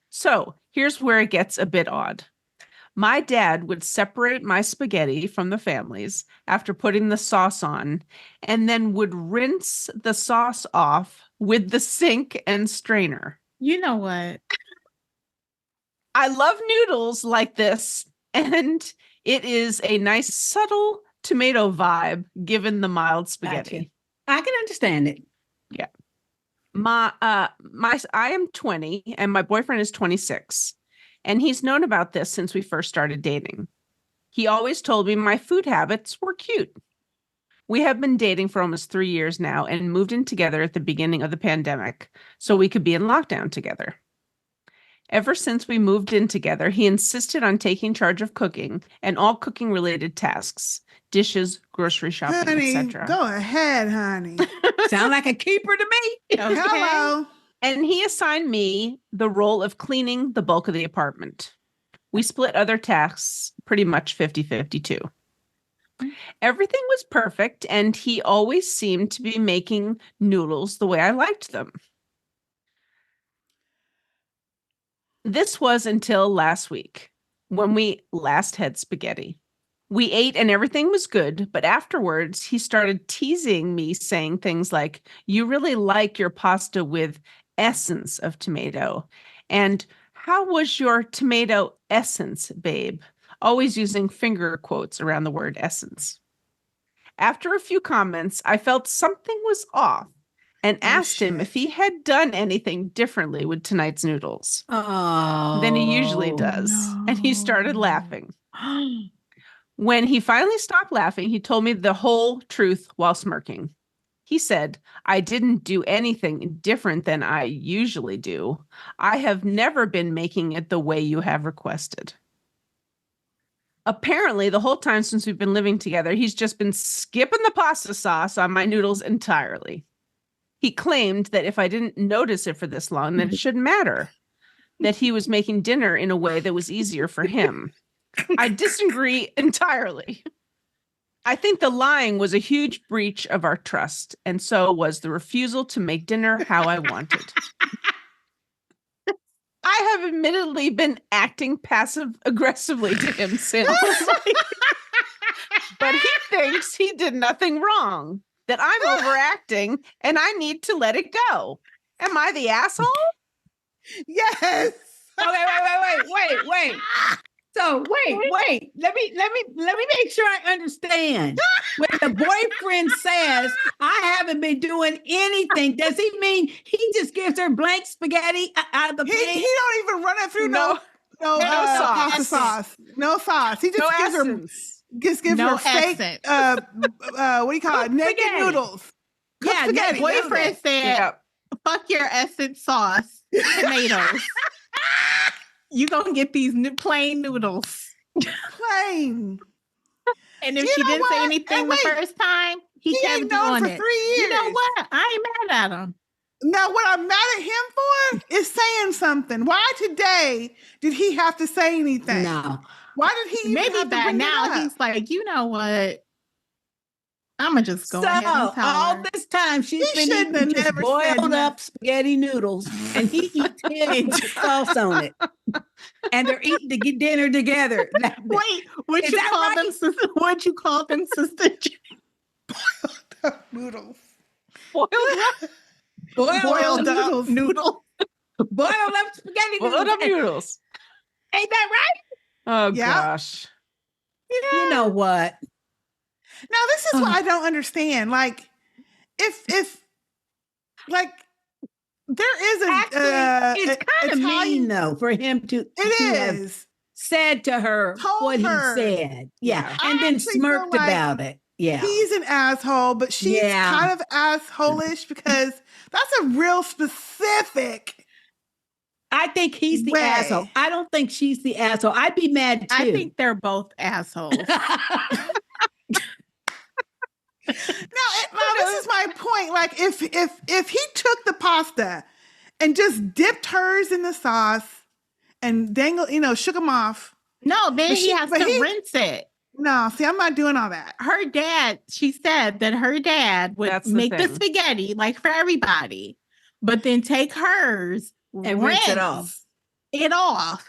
So here's where it gets a bit odd. My dad would separate my spaghetti from the family's after putting the sauce on, and then would rinse the sauce off with the sink and strainer. You know what? I love noodles like this, and it is a nice subtle tomato vibe given the mild spaghetti. Gotcha. I can understand it. Yeah. I am 20 and my boyfriend is 26. And he's known about this since we first started dating. He always told me my food habits were cute. We have been dating for almost 3 years now and moved in together at the beginning of the pandemic so we could be in lockdown together. Ever since we moved in together, he insisted on taking charge of cooking and all cooking related tasks, dishes, grocery shopping, Honey, etc. go ahead, honey. Sound like a keeper to me. Okay. Hello. And he assigned me the role of cleaning the bulk of the apartment. We split other tasks pretty much 50-50 too. Everything was perfect, and he always seemed to be making noodles the way I liked them. This was until last week when we last had spaghetti. We ate and everything was good, but afterwards he started teasing me, saying things like, "You really like your pasta with essence of tomato." And "How was your tomato essence, babe?" Always using finger quotes around the word essence. After a few comments, I felt something was off and asked him if he had done anything differently with tonight's noodles than he usually does. And he started laughing. When he finally stopped laughing, he told me the whole truth while smirking. He said, I didn't do anything different than I usually do. I have never been making it the way you have requested. Apparently, the whole time since we've been living together, he's just been skipping the pasta sauce on my noodles entirely. He claimed that if I didn't notice it for this long, then it shouldn't matter, that he was making dinner in a way that was easier for him. I disagree entirely. I think the lying was a huge breach of our trust, and so was the refusal to make dinner how I wanted. I have admittedly been acting passive aggressively to him since. But he thinks he did nothing wrong, that I'm overacting and I need to let it go. Am I the asshole? Yes. Wait. So wait. Let me make sure I understand. When the boyfriend says I haven't been doing anything, does he mean he just gives her blank spaghetti out of the pan? He don't even run it through no pasta sauce. No sauce. He just gives her fake what do you call it? Naked Spaghetti. Noodles. Yeah, The boyfriend said, fuck your essence sauce, tomatoes. You gonna get these plain noodles. Plain. And if she didn't say anything the first time, he kept doing for it. 3 years. You know what? I ain't mad at him. Now, what I'm mad at him for is saying something. Why today did he have to say anything? No. Why did he even Maybe have to by bring now it up? he's like, you know what? I'm gonna just go ahead and tell all her. this time she's He been shouldn't eating have just never said boiled nothing. up spaghetti noodles, and he eats his with the sauce on it, and they're eating the dinner together. Wait, would Is you that call right? them sister? Would you call them sister? Noodles. Boiled up Boiled up noodles. noodle. boiled up spaghetti Boiled up noodles. noodles. Ain't that right? Oh, Yeah. gosh. You know what? Now, this is what I don't understand. Like, if like there is Actually, it's kind of Italian- mean though for him to have is. said to her Told what her. he said. Yeah. Yeah. And I then actually smirked feel like about it. Yeah. He's an asshole, but she's Yeah. kind of asshole-ish because that's a real specific. I think he's the way. asshole. I don't think she's the asshole. I'd be mad too. I think they're both assholes. Now, this is my point. Like, if he took the pasta and just dipped hers in the sauce and shook them off. No, then But he has to rinse it. No, see, I'm not doing all that. Her dad, she said that her dad would That's the make the thing. spaghetti like for everybody, but then take hers And rinse it off.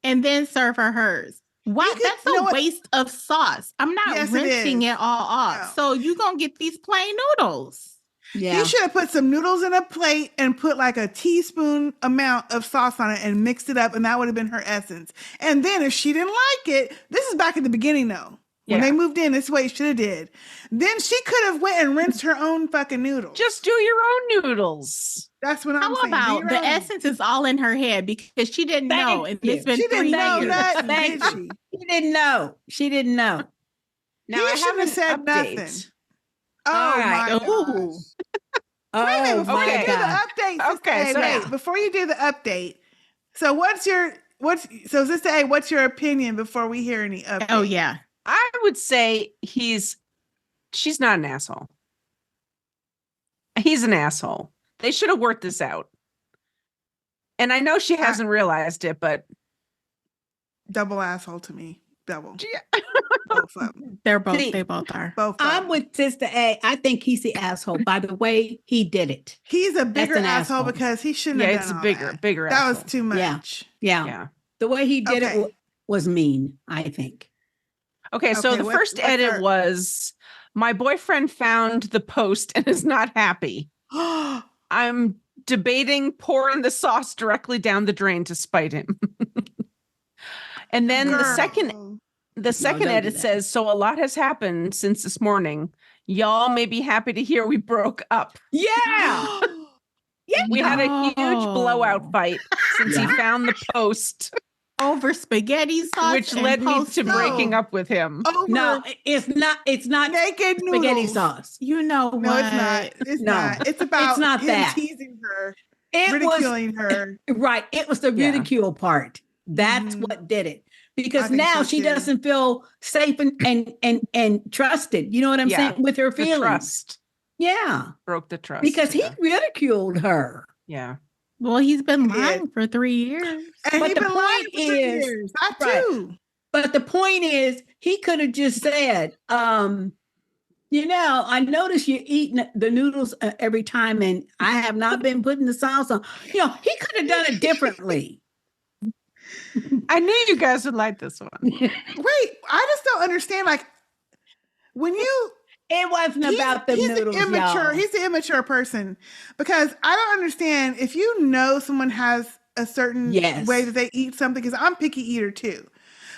and then serve her hers. Wow, that's a waste of sauce. I'm not Yes, it rinsing is. it all off. No. So you're going to get these plain noodles. Yeah. He should have put some noodles in a plate and put like a teaspoon amount of sauce on it and mixed it up, and that would have been her essence. And then if she didn't like it, this is back at the beginning though. When they moved in, this is what he should have did. Then she could have went and rinsed her own fucking noodles. Just do your own noodles. That's what I'm How saying. about the essence is all in her head because she didn't know. And it's been She 3 didn't know years. nothing, Thank did you. she? She didn't know. She didn't know. Now He I shouldn't have said have an update. nothing. Oh All right. my Ooh. gosh. Oh, Wait a minute, before my you do God. the update, Okay, Sister so- A, wait, before you do the update. So Sister A, what's your opinion before we hear any update? Oh, yeah. I would say she's not an asshole. He's an asshole. They should have worked this out. And I know she hasn't realized it, but Double asshole to me. Double. Yeah. Both of them. They both are. Both of I'm them. with Sister A. I think he's the asshole by the way he did it. He's a bigger an asshole asshole. because he shouldn't Yeah, have it's done a all bigger that was asshole. too much. Yeah. Yeah. The way he did Okay. it was mean, I think. Okay, so Okay, the what's first edit her- was my boyfriend found the post and is not happy. I'm debating pouring the sauce directly down the drain to spite him. And then the second The second don't do edit that. says, so a lot has happened since this morning. Y'all may be happy to hear we broke up. Yeah. We had a huge blowout fight since he Yeah. found the post, over spaghetti sauce, which and led me to post-it. breaking up with him. Over No, it's not. It's not naked noodles. spaghetti sauce. You know what? No, it's not. It's No. not. It's about not him that. teasing her, It ridiculing her. was right. It was the Yeah. ridicule part. That's Mhm. what did it. I Because think now so, she too. doesn't feel safe and trusted. You know what I'm Yeah. saying? With her The feelings. trust. Yeah. Broke the trust. Because yeah. he ridiculed her. Yeah. Well, he's been He did. lying for 3 years. And But he's the been lying point for 3 is- years. That right. too. But the point is, he could have just said, I notice you're eating the noodles every time, and I have not been putting the sauce on. He could have done it differently. I knew you guys would like this one. Wait, I just don't understand. Like when you It wasn't about the he's noodles, immature. y'all. He's the immature person because I don't understand if you know someone has a certain Yes. way that they eat something. Because I'm a picky eater too.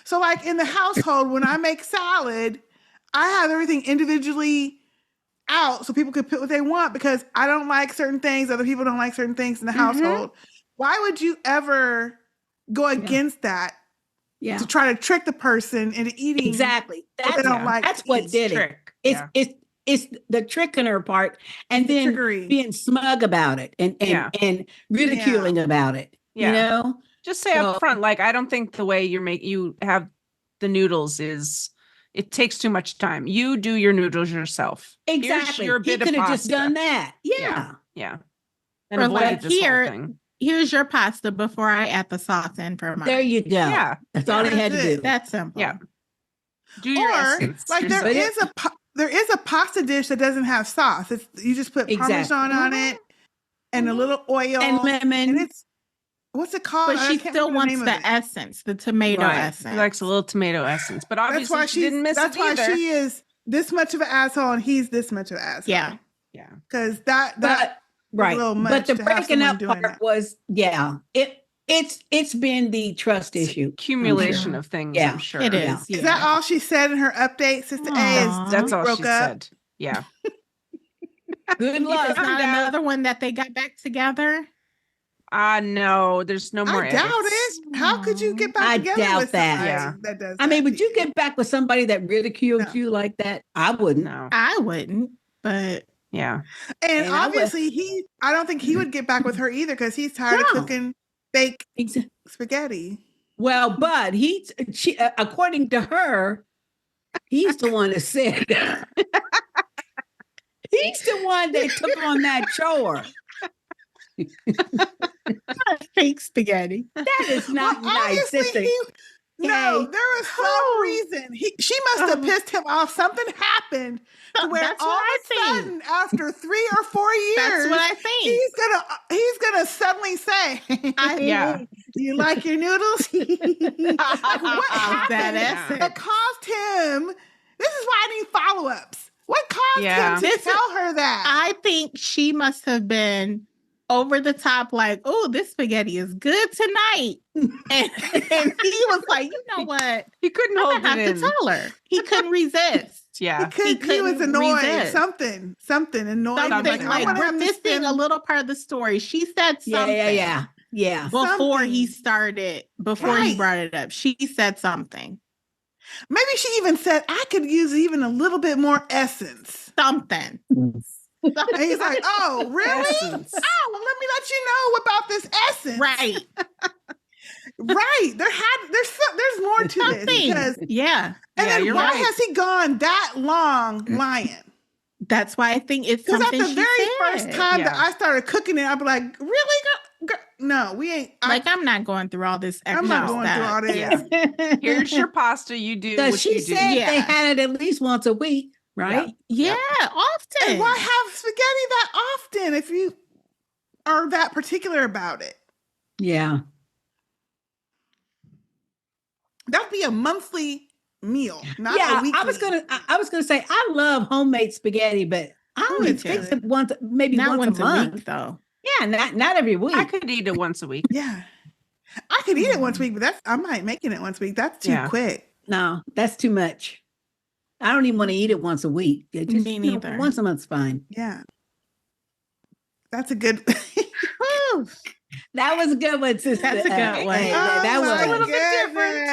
So like in the household, when I make salad, I have everything individually out so people can put what they want because I don't like certain things. Other people don't like certain things in the household. Why would you ever go against that Yeah, to try to trick the person into eating? exactly. what they don't like That's to what eat? did it. Trick. It's Yeah. it's the tricking her part, and The then trickery. being smug about it and Yeah. ridiculing about it. Yeah. You know, Just say up front, like, I don't think the way you have the noodles it takes too much time. You do your noodles yourself. Here's exactly. your He bit of could have just pasta. done that. Yeah. Yeah. And Or avoided like this here, whole thing. here's your pasta before I add the sauce in for mine. There you go. Yeah. That's all he had to That's do. it. That's simple. Yeah. Do your Or essence like there yourself. is a pasta dish that doesn't have sauce. You just put Exactly. Parmesan on it and a little oil And lemon. and it's what's it called? But I she can't still remember wants name the of it. essence, the tomato Right. essence. He likes a little tomato essence, but That's obviously why she didn't miss that's it why either. she is this much of an asshole and he's this much of an asshole. Yeah. Yeah. Because that But was a right. little But much the to have breaking someone up doing part that. was it's been the trust issue. Accumulation of things, Yeah. I'm sure. It Yeah. is. Is that all she said in her update, Sister A? Aw. Is That's all broke she up? said. Yeah. Good luck. It's not Found out. another one that they got back together. No, there's no more I doubt edits. it. How could you get back I together doubt with that. somebody Yeah. that does I mean, that would to you get back with somebody that ridiculed No. you like that? I wouldn't. No. I wouldn't, but Yeah. And And I would- obviously I don't think he would get back with her either because he's tired of No. cooking fake Ex- spaghetti. Well, but she, according to her, he's the one that said he's the one that took on that chore. fake spaghetti. That is not Well, nice, obviously sister. no, Okay. there was some reason. She must have pissed him off. Something happened to where That's all what I of a sudden, after 3 or 4 years, That's what I think. he's gonna suddenly say, Yeah. "Do you like your noodles?" Like, what happened That essence. that caused him? This is why I need follow-ups. What caused Yeah. him to This is- tell her that? I think she must have been over the top, like, oh, this spaghetti is good tonight. And he was like, you know what? He couldn't I hold have it to in. tell her. He couldn't resist. Yeah. he was couldn't annoyed. resist. Something annoyed. Something him. like I'm gonna we're have to missing spend- a little part of the story. She said something. Yeah. Before he Something. started, before he Right. brought it up, she said something. Maybe she even said, I could use even a little bit more essence. Something. And he's like, oh, really? Essence. Oh, well, let me let you know about this essence. Right. Right. There's more to this. Something. Because, Yeah. and Yeah, then you're why right. has he gone that long lying? That's why I think it's Because at something the she very said. first time that Yeah. I started cooking it, I'd be like, really? No, we ain't. Like, I'm not going through all this extra I'm not going through all stuff. this. Yeah. Here's your pasta. You do Because what she you do. said Yeah. they had it at least once a week, right? Yeah, often. And why have spaghetti that often if you are that particular about it? Yeah. That'd be a monthly meal, not Yeah, a weekly. I was gonna say I love homemade spaghetti, but I Me only too. fix it once, maybe Not once a month. week, though. Yeah, not every week. I could eat it once a week. Yeah. I could eat it once a week, but I might making it once a week. That's too Yeah. quick. No, that's too much. I don't even want to eat it once a week. It just, Me you know, neither. once a month's fine. Yeah. That's a good. Whew. That was a good one, sister. That's a good one. Hey, Oh that my was. little bit different.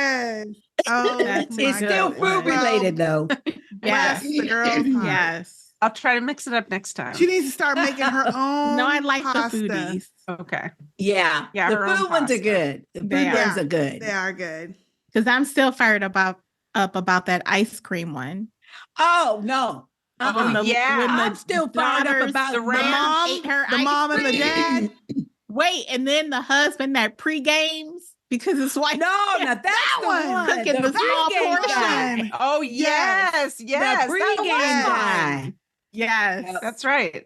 goodness. Oh, That's a It's good still one. food related, though. Bless Yes. the girl's heart. Yes. I'll try to mix it up next time. She needs to start making her own. No, I like pasta. the foodies Okay. Yeah, Yeah, the her own food ones are pasta. good. The food They are. ones are good. They are good. because I'm still fired up about that ice cream one. Oh no. Oh, When yeah. when I'm still fired up daughters about the The Ram mom, ate her the ice mom and the cream. dad. Wait, and then the husband that pre-games because his wife No, now that's That the one. one. Cooking the small pregame portion. guy. Oh, Yes. yes. The that was pregame fun. guy. Yes. That's right.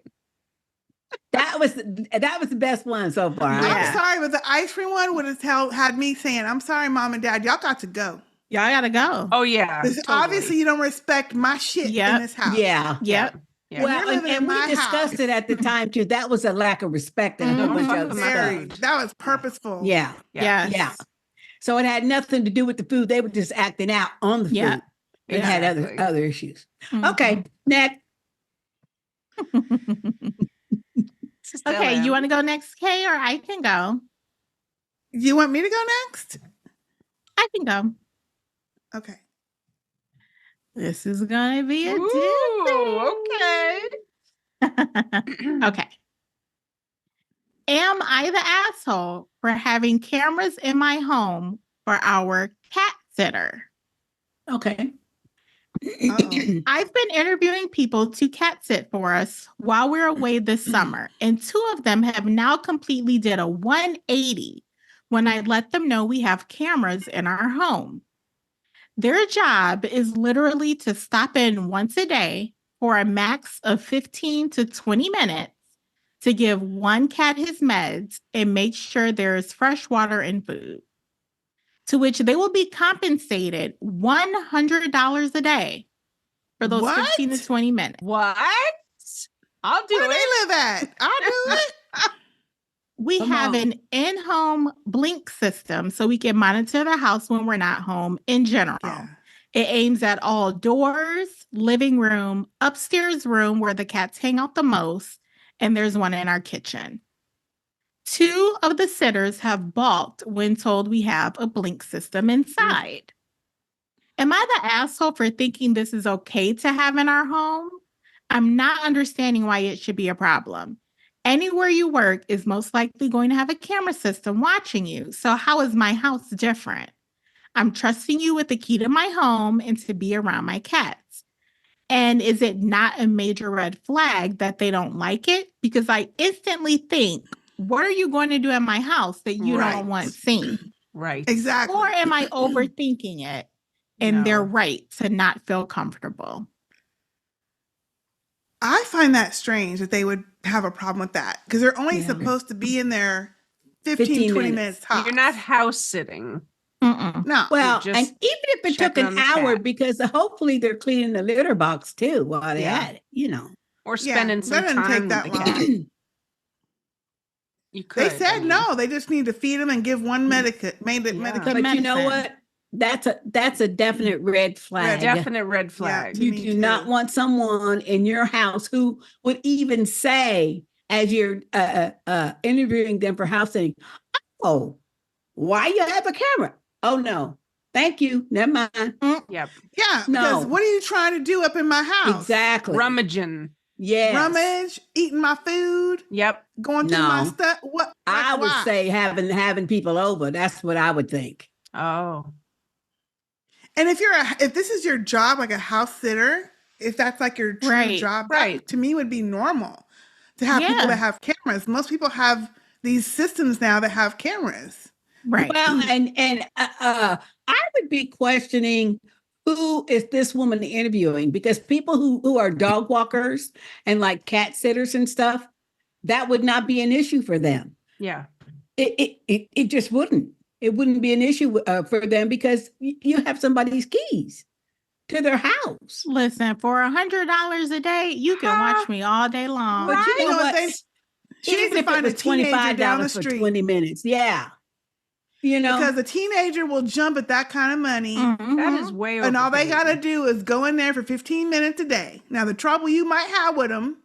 That was the best one so far. Yeah. I'm sorry, but the ice cream one would have had me saying, "I'm sorry, mom and dad, y'all got to go." Y'all gotta go. Oh, yeah. Because totally. obviously you don't respect my shit Yep. in this house. Yeah. Yep. Yeah. Well, You're living in and we my discussed house. it at the time too. That was a lack of respect and a whole Mhm. bunch of Fuck other with my stuff. food. That was purposeful. Yeah. Yes. Yeah. So it had nothing to do with the food. They were just acting out on the Yeah. food. It had Exactly. other issues. Mhm. Okay, next. Sister Okay, Lam. you want to go next, Kay, or I can go? You want me to go next? I can go. Okay. This is gonna be a Ooh, okay. doozy. Okay. Am I the asshole for having cameras in my home for our cat sitter? Okay. Uh-oh. I've been interviewing people to cat sit for us while we're away this summer, and two of them have now completely did a 180 when I let them know we have cameras in our home. Their job is literally to stop in once a day for a max of 15 to 20 minutes to give one cat his meds and make sure there is fresh water and food, to which they will be compensated $100 a day for those What? 15 to 20 minutes. What? I'll do Where do it. they live at? I'll do it. We Come have on. an in-home blink system so we can monitor the house when we're not home in general. Yeah. It aims at all doors, living room, upstairs room where the cats hang out the most, and there's one in our kitchen. Two of the sitters have balked when told we have a blink system inside. Am I the asshole for thinking this is okay to have in our home? I'm not understanding why it should be a problem. Anywhere you work is most likely going to have a camera system watching you. So how is my house different? I'm trusting you with the key to my home and to be around my cats. And is it not a major red flag that they don't like it? Because I instantly think, what are you going to do in my house that you Right. don't want seen? Right. Exactly. Or am I overthinking it? And they're No. right to not feel comfortable. I find that strange that they would have a problem with that because they're only Yeah. supposed to be in there 15, 20 minutes tops. You're not house sitting. Mm-mm. No. Well, just and even if it took checking an on the hour, cat. because hopefully they're cleaning the litter box too while they Yeah. at it, you know. Or Yeah, spending that some doesn't take time that with the long. cat. You could. They said no. They just need to feed them and give one medication. The But you know medicine. what? That's a definite red flag. Definite red flag. to You me do not too. want someone in your house who would even say, as you're interviewing them for house sitting, "Oh, why you have a camera? Oh no, thank you. Never mind." Yep. Yeah, No. because what are you trying to do up in my house? Exactly. Rummaging. Yes. Rummage, eating my food, Yep. going through my No. stuff. What? I would why? say having people over. That's what I would think. Oh. And if this is your job, like a house sitter, if that's like your true Right, job, right. that to me would be normal to have people Yeah. that have cameras. Most people have these systems now that have cameras. Right. Well, and I would be questioning who is this woman interviewing, because people who are dog walkers and like cat sitters and stuff, that would not be an issue for them. Yeah. It just wouldn't. It wouldn't be an issue for them because you have somebody's keys to their house. Listen, for $100 a day, you can watch me all day long. But you know what? She needs Even to if it find a was teenager down the $25 for street. 20 minutes, yeah. Because a teenager will jump at that kind of money. That is way over. And all they got to do is go in there for 15 minutes a day. Now, the trouble you might have with them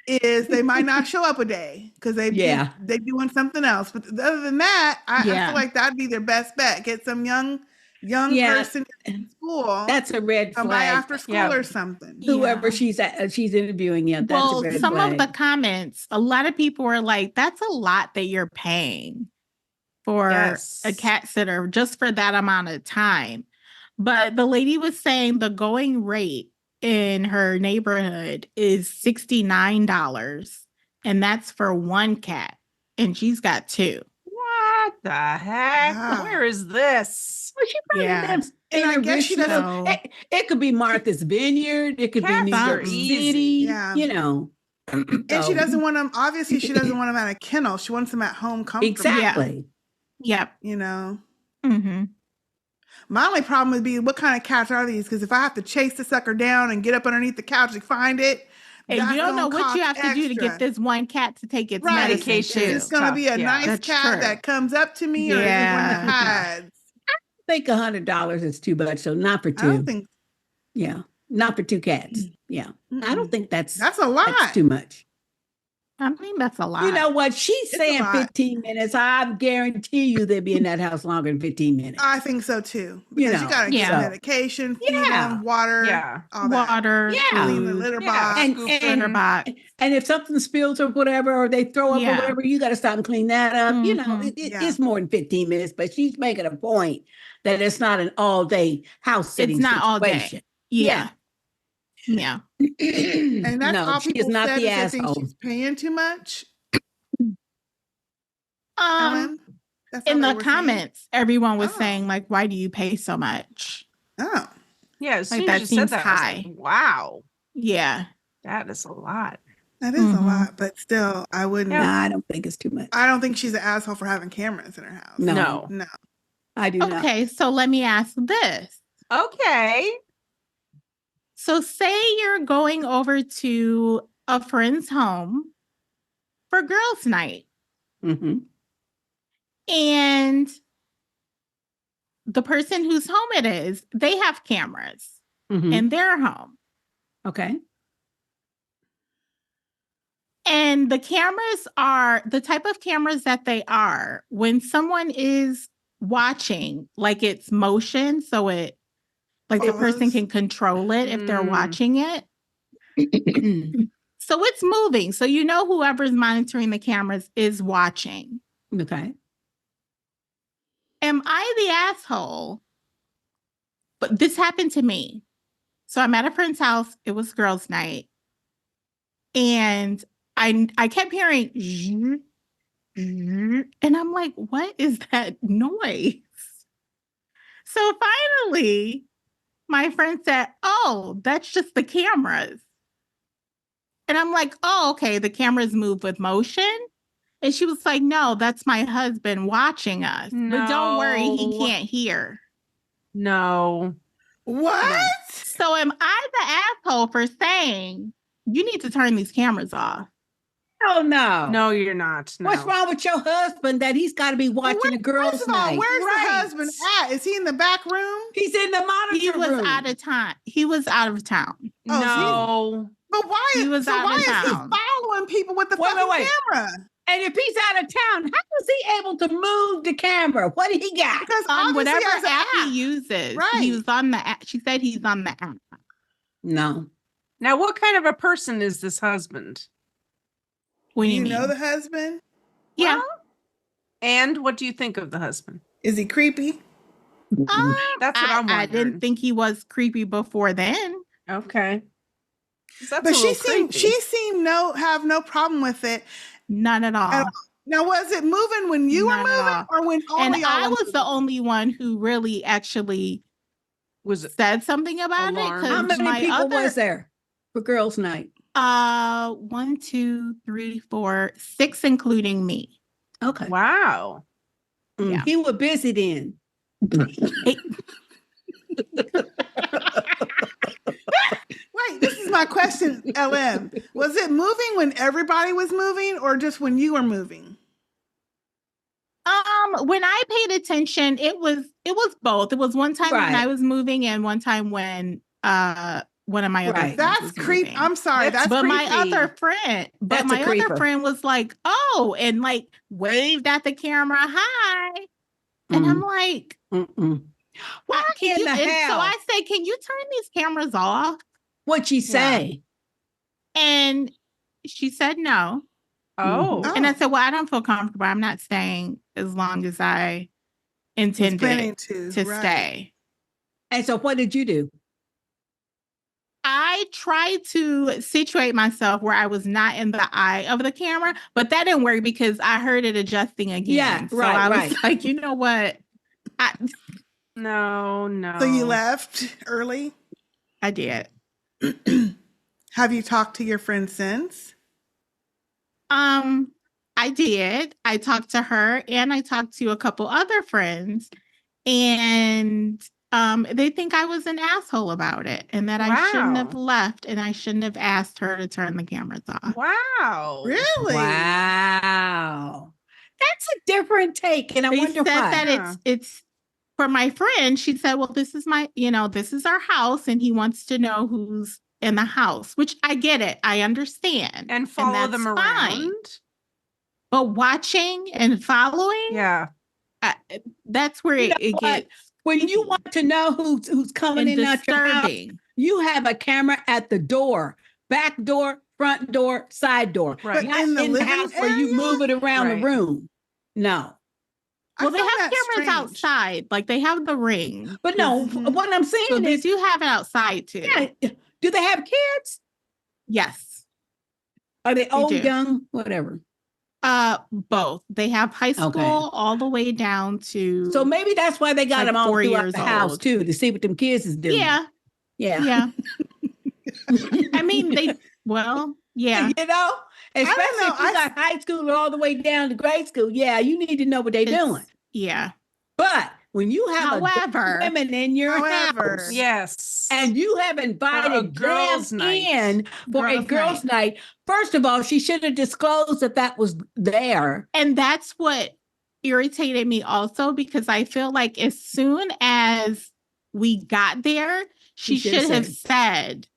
is they might not show up a day because they doing something else. But other than that, I feel like that'd be their best bet. Get some young person in school. That's a red flag. By after school or something. Whoever she's interviewing, that's a red some flag. of the comments, a lot of people were like, "That's a lot that you're paying for a cat sitter just for that amount of time." But the lady was saying the going rate in her neighborhood is $69, and that's for one cat, and she's got 2. What the heck? Wow. Where is this? Well, she probably lives in I guess she doesn't know. It could be Martha's Vineyard. It could be New York City. Yeah. And she doesn't want them. Obviously, she doesn't want them at a kennel. She wants them at home comfortable. Exactly. Yep. Mm-hmm. My only problem would be, what kind of cats are these? Because if I have to chase the sucker down and get up underneath the couch to find it, and you don't know what you have to do to get this one cat to take its medication. It's going to be a nice cat that comes up to me, or is it one that hides? I think $100 is too much, so not for 2. I don't think. Yeah, not for 2 cats. Yeah, I don't think that's a lot. That's too much. I mean, that's a lot. You know what? She's saying 15 minutes. I guarantee you they'll be in that house longer than 15 minutes. I think so too. Because you got to get medication, feed them, water, all that. Clean the litter box. And if something spills or whatever, or they throw up or whatever, you got to stop and clean that up. It's more than 15 minutes, but she's making a point that it's not an all-day house sitting situation. It's not all day. Yeah. And that's all she people is not said, the is they asshole. think she's paying too much. In the comments, everyone was saying, like, why do you pay so much? Oh. Yeah, as like, soon that as you seems said that, high. I was like, wow. Yeah. That is a lot. That is a lot, but still, I wouldn't. No, I don't think it's too much. I don't think she's an asshole for having cameras in her house. No. I do not. Okay, so let me ask this. Okay. So say you're going over to a friend's home for girls' night. Mm-hmm. And the person whose home it is, they have cameras in their home. Okay. And the cameras are the type of cameras that they are when someone is watching, like it's motion, so it like the person can control it if they're watching it. So it's moving. So whoever's monitoring the cameras is watching. Okay. Am I the asshole? But this happened to me. So I'm at a friend's house. It was girls' night. And I kept hearing zzz, zzz, and I'm like, what is that noise? So finally, my friend said, oh, that's just the cameras. And I'm like, oh, okay, the cameras move with motion. And she was like, no, that's my husband watching us. No. But don't worry, he can't hear. No. What? No. So am I the asshole for saying, you need to turn these cameras off? Oh, no. No, you're not. No. What's wrong with your husband that he's got to be watching the girls' night? Where's the husband at? Is he in the back room? He's in the monitor room. Out of time. He was out of town. Oh, no. But why is he following people with the fucking camera? And if he's out of town, how is he able to move the camera? What did he got? Because on whatever app he uses. Right. He was on the app. She said he's on the app. No. Now, what kind of a person is this husband? What do you mean? know the husband? Yeah. Well, and what do you think of the husband? Is he creepy? That's what I'm wondering. I didn't think he was creepy before then. Okay. But she seemed have no problem with it. None at all. Now, was it moving when you were moving, or when only I was the only one who really actually said something about it? How many people was there for girls' night? 1, 2, 3, 4, 6, including me. Okay. Wow. Yeah. He was busy then. Wait, this is my question, LM. Was it moving when everybody was moving, or just when you were moving? When I paid attention, it was both. It was one time when I Right. was moving and one time when one of my other Right. friends That's was creep. moving. I'm sorry. That's That's But my creepy. other friend, That's a creeper. was like, "Oh," and like waved at the camera, "Hi." And I'm like, Mm-mm. What can in you the and so hell? I say, "Can you turn these cameras off?" What'd she say? And she said no. Oh. And I said, "Well, I don't feel comfortable. I'm not staying as long as I was intended planning to right. stay." And so what did you do? I tried to situate myself where I was not in the eye of the camera, but that didn't work because I heard it adjusting again. Yeah, So right, I was right. like, you know what? No. So you left early? I did. Have you talked to your friend since? I did. I talked to her and I talked to a couple other friends, and they think I was an asshole about it and that I shouldn't have Wow. left and I shouldn't have asked her to turn the cameras off. Wow. Really? Wow. That's a different take. And I They wonder said why. that it's for my friend. She said, "Well, this is this is our house and he wants to know who's in the house," which I get it. I understand. And follow them that's around. fine. But watching and following, Yeah. that's where You know it what? gets When you want to know who's coming and in and out your house, disturbing. you have a camera at the door, back door, front door, side door. Right. But Not in the in the living house where you area? move it around Right. the room. No. Well, they find have that cameras strange. outside. Like they have the ring. But no, Mhm. what I'm saying So they is, do have it outside too. yeah, do they have kids? Yes. Are they old, do. young, whatever? Both. They have high school Okay. all the way down to So maybe that's why they got like them all 4 throughout years the house old. too, to see what them kids is doing. Yeah. Yeah. I mean, yeah. You know, especially know, if you got high school all the way down to grade school. Yeah, you need to know what they're doing. Yeah. But when you have However- adult women in your However- house, Yes. and you have invited girls' them night. in for a girls' night, first of all, she should have disclosed that was there. And that's what irritated me also, because I feel like as soon as we got there, she should have said,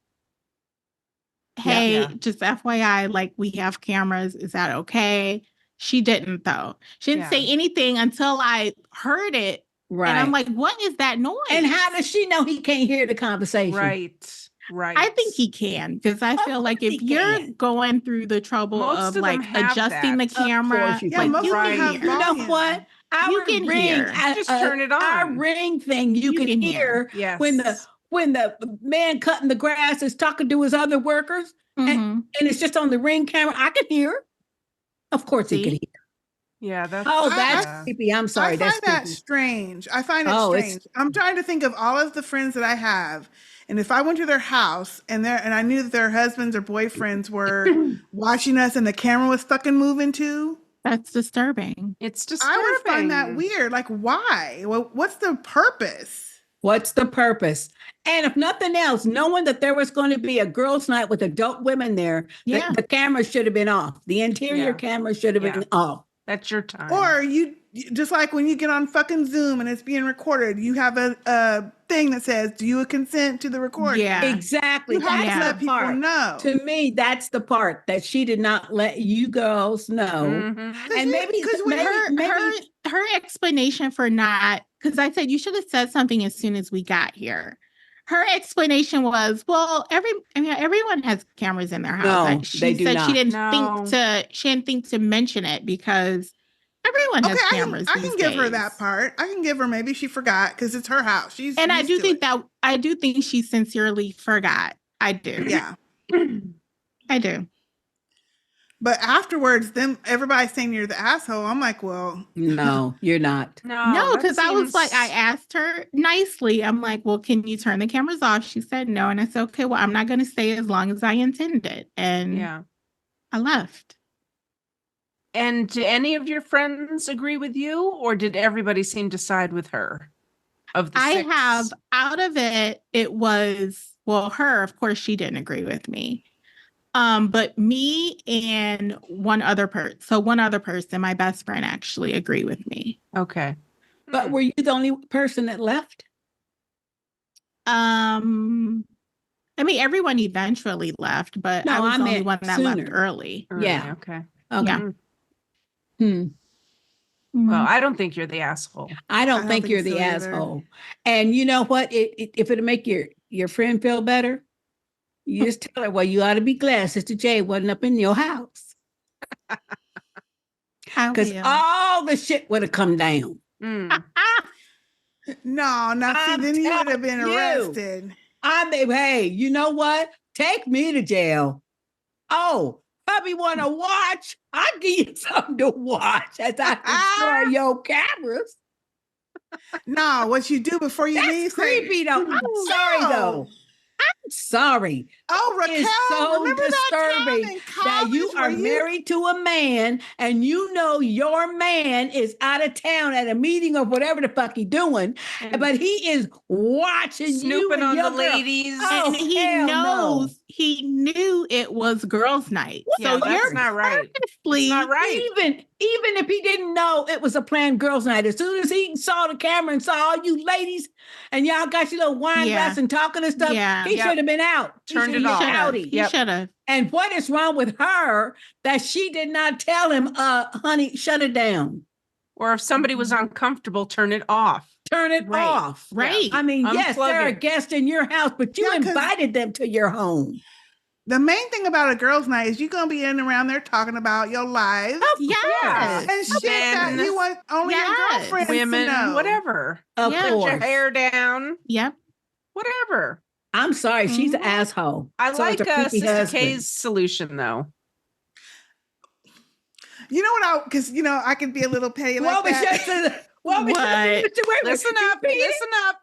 "Hey, Yeah. just FYI, like we have cameras. Is that okay?" She didn't though. She didn't say anything until I heard it. Right. And I'm like, what is that noise? And how does she know he can't hear the conversation? Right. I think he can, because I feel like if you're going through the trouble Most of of them like have adjusting the that. camera, Of course you Yeah, can. most you of them can have hear. You know volume. what? Our You can ring, hear. Just turn it on. Our ring thing, you can hear Yes. when the man cutting the grass is talking to his other workers, Mhm. and it's just on the ring camera. I can hear. Of course, he can hear. Yeah, that's That's creepy. I'm sorry. I find That's that creepy. strange. I find it Oh, strange. I'm trying to think of all of the friends that I have, and if I went to their house and I knew that their husbands or boyfriends were watching us and the camera was fucking moving too, That's disturbing. It's disturbing. I would find that weird. Like, why? Well, what's the purpose? What's the purpose? And if nothing else, knowing that there was going to be a girls' night with adult women there, the camera should have been off. The interior camera should have been off. That's your time. Or you just like when you get on fucking Zoom and it's being recorded, you have a thing that says, "Do you consent to the recording?" Yeah. Exactly. You have That's to the let people part. know. To me, that's the part that she did not let you girls know. Mhm. And maybe her explanation for not, because I said you should have said something as soon as we got here. Her explanation was, well, everyone has cameras in their house. No, they do not. She didn't think to mention it because everyone has cameras. I can give her that part. I can give her, maybe she forgot because it's her house. I do think she sincerely forgot. I do. Yeah. I do. But afterwards, everybody's saying you're the asshole. I'm like, well, no, you're not. No, because I was like, I asked her nicely. I'm like, well, can you turn the cameras off? She said no. And I said, okay, well, I'm not going to stay as long as I intended. And I left. And did any of your friends agree with you, or did everybody seem to side with her? Of the six? Out of it, it was, well, her, of course, she didn't agree with me. But me and one other person, my best friend, actually agree with me. Okay. But were you the only person that left? I mean, everyone eventually left, but No, I was I the only meant one that left sooner. early. Yeah. Okay. Okay. Yeah. Mm. Hmm. Well, I don't think you're the asshole. I don't think you're so the either. asshole. And you know what? If it'll make your friend feel better, you just tell her, well, you ought to be glad Sister J wasn't up in your house. Because all the shit would have come down. Mm. No, see, I'm then you would have been telling you. arrested. Hey, you know what? Take me to jail. Oh, probably want to watch. I'll give you something to watch as I destroy your cameras. No, what you do before you That's leave? creepy, though. I'm sorry, though. I'm sorry. Oh, Raquel, It's so remember disturbing that time in that you college are where married to a man and you know your man is out of town at a meeting or whatever the fuck he doing, And but he is watching you snooping and on your the girl. ladies. Oh, And he hell no. he knew it was girls' night. Yeah, So that's you're not right. purposely It's not right. Even if he didn't know it was a planned girls' night, as soon as he saw the camera and saw all you ladies and y'all got your little wine glass and talking and stuff, he should have been out. Turned he it off. outie. He should have. And what is wrong with her that she did not tell him, honey, shut it down? Or if somebody was uncomfortable, turn it off. Turn it off. Right. I mean, yes, Unplug they're a it. guest in your house, but you invited them to your home. the main thing about a girls' night is you're gonna be in and around there talking about your lives. Yes. And shit that you want only your girlfriends women, to know. whatever. Of Let course. your hair down. Yep. Whatever. I'm sorry, she's an asshole. I So like is her creepy Sister husband. K's solution, though. You know what? Because I can be a little petty like What? that. Listen up. Listen up.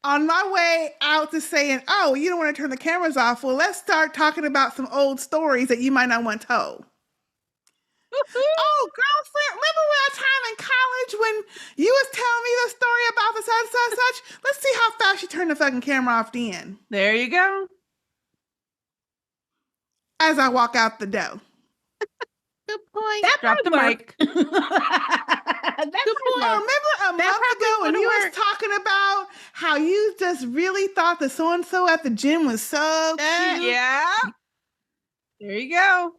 On my way out to saying, "Oh, you don't want to turn the cameras off." Well, let's start talking about some old stories that you might not want told. Oh, girlfriend, remember that time in college when you was telling me the story about the such? Let's see how fast you turn the fucking camera off then. There you go. As I walk out the door. Good point. That Drop the mic. That's Good point. Remember a month ago when you was talking about how you just really thought the so-and-so at the gym was so cute? Yeah. There you go.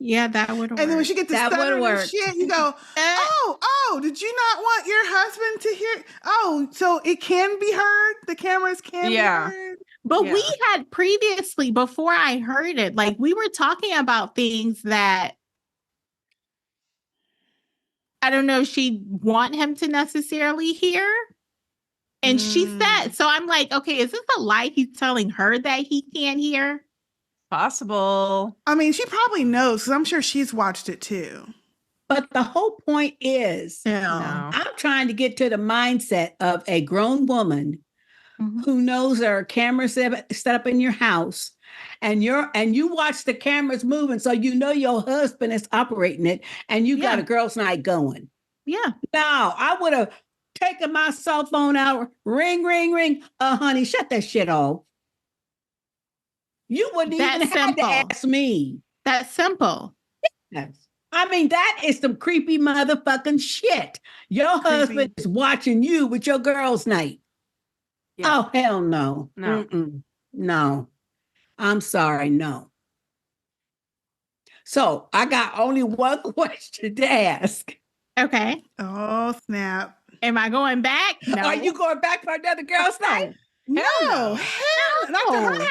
Yeah, that would work. And then when she gets to That would stuttering and work. shit, you go, oh, did you not want your husband to hear? Oh, so it can be heard? The cameras can be heard? But we had previously, before I heard it, like we were talking about things that I don't know if she'd want him to necessarily hear. And she said, so I'm like, okay, is this a lie he's telling her that he can't hear? Possible. I mean, she probably knows because I'm sure she's watched it too. But the whole point is, I'm trying to get to the mindset of a grown woman who knows there are cameras set up in your house, and you watch the cameras moving, so you know your husband is operating it, and you got a girls' night going. Yeah. Now, I would have taken my cell phone out, ring, ring, ring. Honey, shut that shit off. You wouldn't even have to ask me. That's simple. Yes. I mean, that is some creepy motherfucking shit. Your husband is watching you with your girls' night. Yeah. Oh, hell no. No. No. I'm sorry, no. So I got only one question to ask. Okay. Oh, snap. Am I going back? No. Are you going back for another girls' night? No. Hell, not to her house.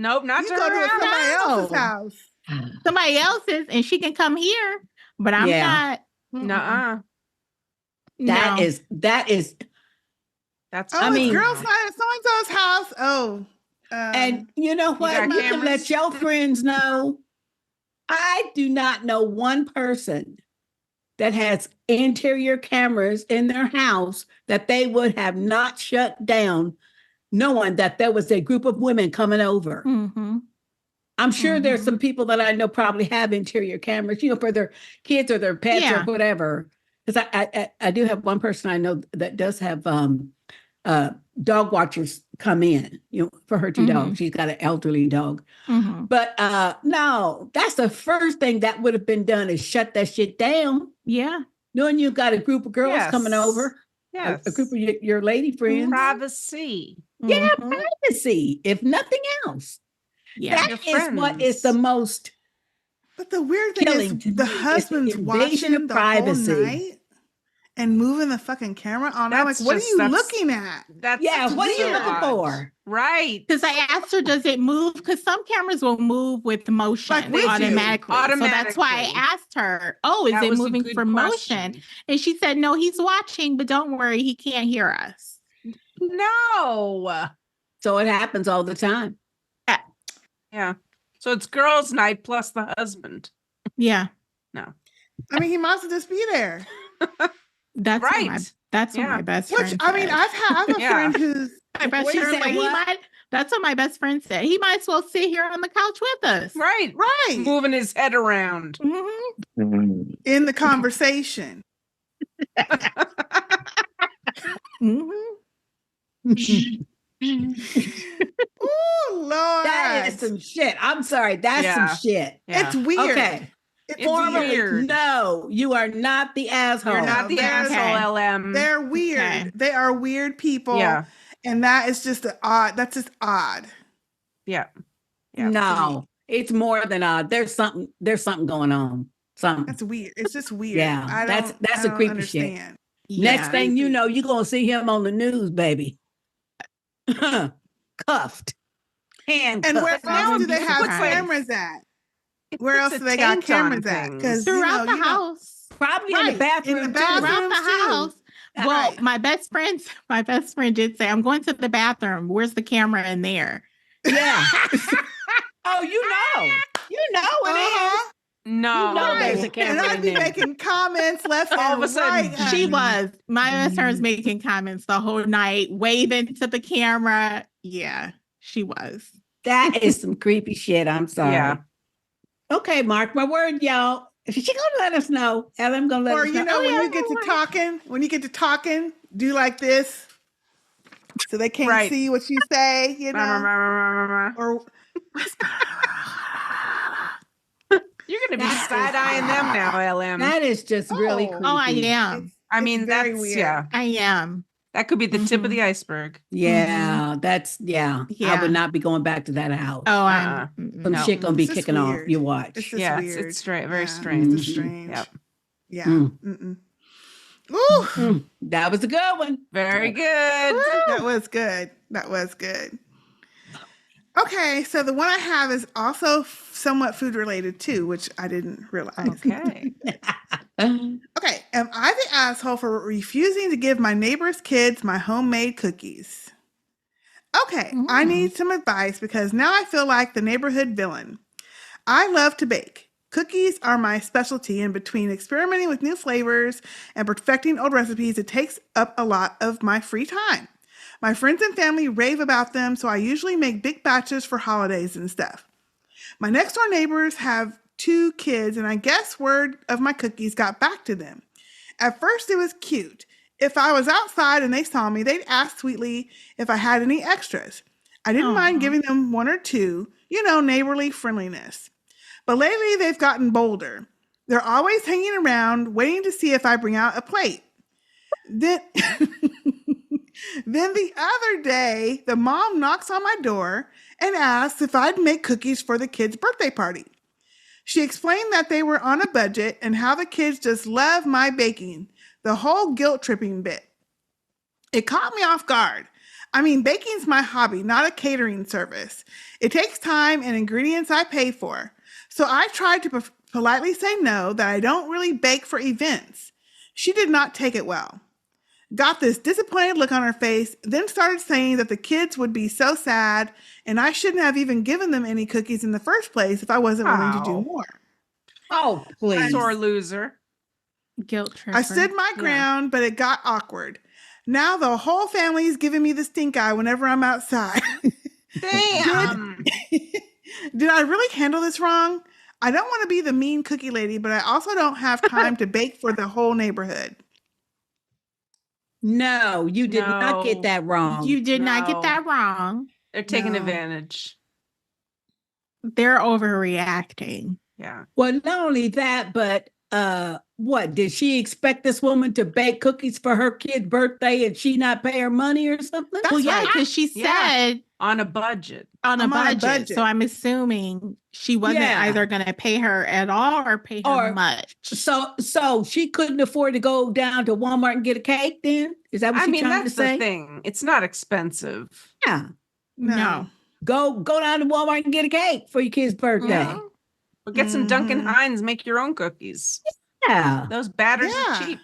Nope, not you to go her to somebody else's house. Somebody else's, and she can come here, but I'm not. Nuh-uh. That is. That's. I mean, girls' night at so-and-so's house. Oh. And you know what? You You can let your friends know. I do not know one person that has interior cameras in their house that they would have not shut down, knowing that there was a group of women coming over. I'm sure there's some people that I know probably have interior cameras, for their kids or their pets or whatever. Because I do have one person I know that does have dog watchers come in, for her 2 dogs. She's got an elderly dog. But no, that's the first thing that would have been done is shut that shit down. Yeah. Knowing you've got a group of girls coming over. Yes. A group of your lady friends. Privacy. Yeah, privacy, if nothing else. Yeah. That is what is the most. But the weird thing is the husband's watching the whole night and moving the fucking camera on. I'm like, what are you looking at? That's what are you looking for? Right. Because I asked her, does it move? Because some cameras will move with motion automatically. So that's why I asked her, is it moving for motion? And she said, no, he's watching, but don't worry, he can't hear us. No. So it happens all the time. Yeah. So it's girls' night plus the husband. Yeah. No. I mean, he must just be there. That's right. That's what my best friend said. I mean, I have a friend who's my best friend that's what my best friend said. He might as well sit here on the couch with us. Right. Right. Moving his head around. In the conversation. Oh, Lord. That is some shit. I'm sorry. That's some shit. It's weird. Okay. It's weird. No, you are not the asshole. You're not the asshole, LM. They're weird. Okay. They are weird people. Yeah. And that is just odd. That's just odd. Yeah. No, it's more than odd. There's something going on. Something. That's weird. It's just weird. Yeah. That's a creepy shit. Yeah. Next thing you know, you're going to see him on the news, baby. Cuffed. Handcuffed. And where else do they have cameras at? Where else do they got cameras at? Because throughout the house. Probably in the bathroom. Throughout the house. Well, my best friend did say, I'm going to the bathroom. Where's the camera in there? Yeah. Oh, you know it is. No, there's a camera. And I'd be making comments left all and of a sudden. right. She was. My best friend was making comments the whole night, waving to the camera. Yeah, she was. That is some creepy shit. I'm sorry. Yeah. Okay, mark my word, y'all. She's gonna let us know. Ellen gonna let us know. Or when you get to talking, do like this. So they can't see what you say, or you're going to be side-eyeing them now, LM. That is just really creepy. Oh, I am. It's very weird. Yeah. I am. That could be the tip of the iceberg. Yeah, I would not be going back to that house. Oh, some shit gonna be kicking off. You watch. It's just weird. It's strange. Very strange. It's strange. Yep. Yeah. Ooh. That was a good one. Very good. Woo. That was good. Okay, so the one I have is also somewhat food related too, which I didn't realize. Okay. Okay, am I the asshole for refusing to give my neighbor's kids my homemade cookies? Okay, I need some advice because now I feel like the neighborhood villain. I love to bake. Cookies are my specialty, and between experimenting with new flavors and perfecting old recipes, it takes up a lot of my free time. My friends and family rave about them, so I usually make big batches for holidays and stuff. My next door neighbors have 2 kids, and I guess word of my cookies got back to them. At first, it was cute. If I was outside and they saw me, they'd ask sweetly if I had any extras. I didn't mind giving them 1 or 2, neighborly friendliness. But lately, they've gotten bolder. They're always hanging around, waiting to see if I bring out a plate. Then the other day, the mom knocks on my door and asks if I'd make cookies for the kids' birthday party. She explained that they were on a budget and how the kids just love my baking, the whole guilt-tripping bit. It caught me off guard. I mean, baking's my hobby, not a catering service. It takes time and ingredients I pay for. So I tried to politely say no, that I don't really bake for events. She did not take it well. Got this disappointed look on her face, then started saying that the kids would be so sad and I shouldn't have even given them any cookies in the first place if I wasn't willing to do more. Oh, please. Sore loser. Guilt tripper. I stood my ground, but it got awkward. Now the whole family is giving me the stink eye whenever I'm outside. Damn. Did I really handle this wrong? I don't want to be the mean cookie lady, but I also don't have time to bake for the whole neighborhood. No, you did not get No. that wrong. You did not get No. that wrong. They're taking No. advantage. They're overreacting. Yeah. Well, not only that, but what did she expect this woman to bake cookies for her kid's birthday and she not pay her money or something? That's Well, yeah, right. because she Yeah. said On a budget. on a I'm on a budget. budget. So I'm assuming she wasn't Yeah. either going to pay her at all or pay her Or- much. So she couldn't afford to go down to Walmart and get a cake then? Is that what I she's mean, trying to that's say? the thing. It's not expensive. Yeah. No. Go down to Walmart and get a cake for your kid's birthday. Yeah. Or get some Dunkin' Mhm. Hines, make your own cookies. Yeah. Those batters Yeah. are cheap.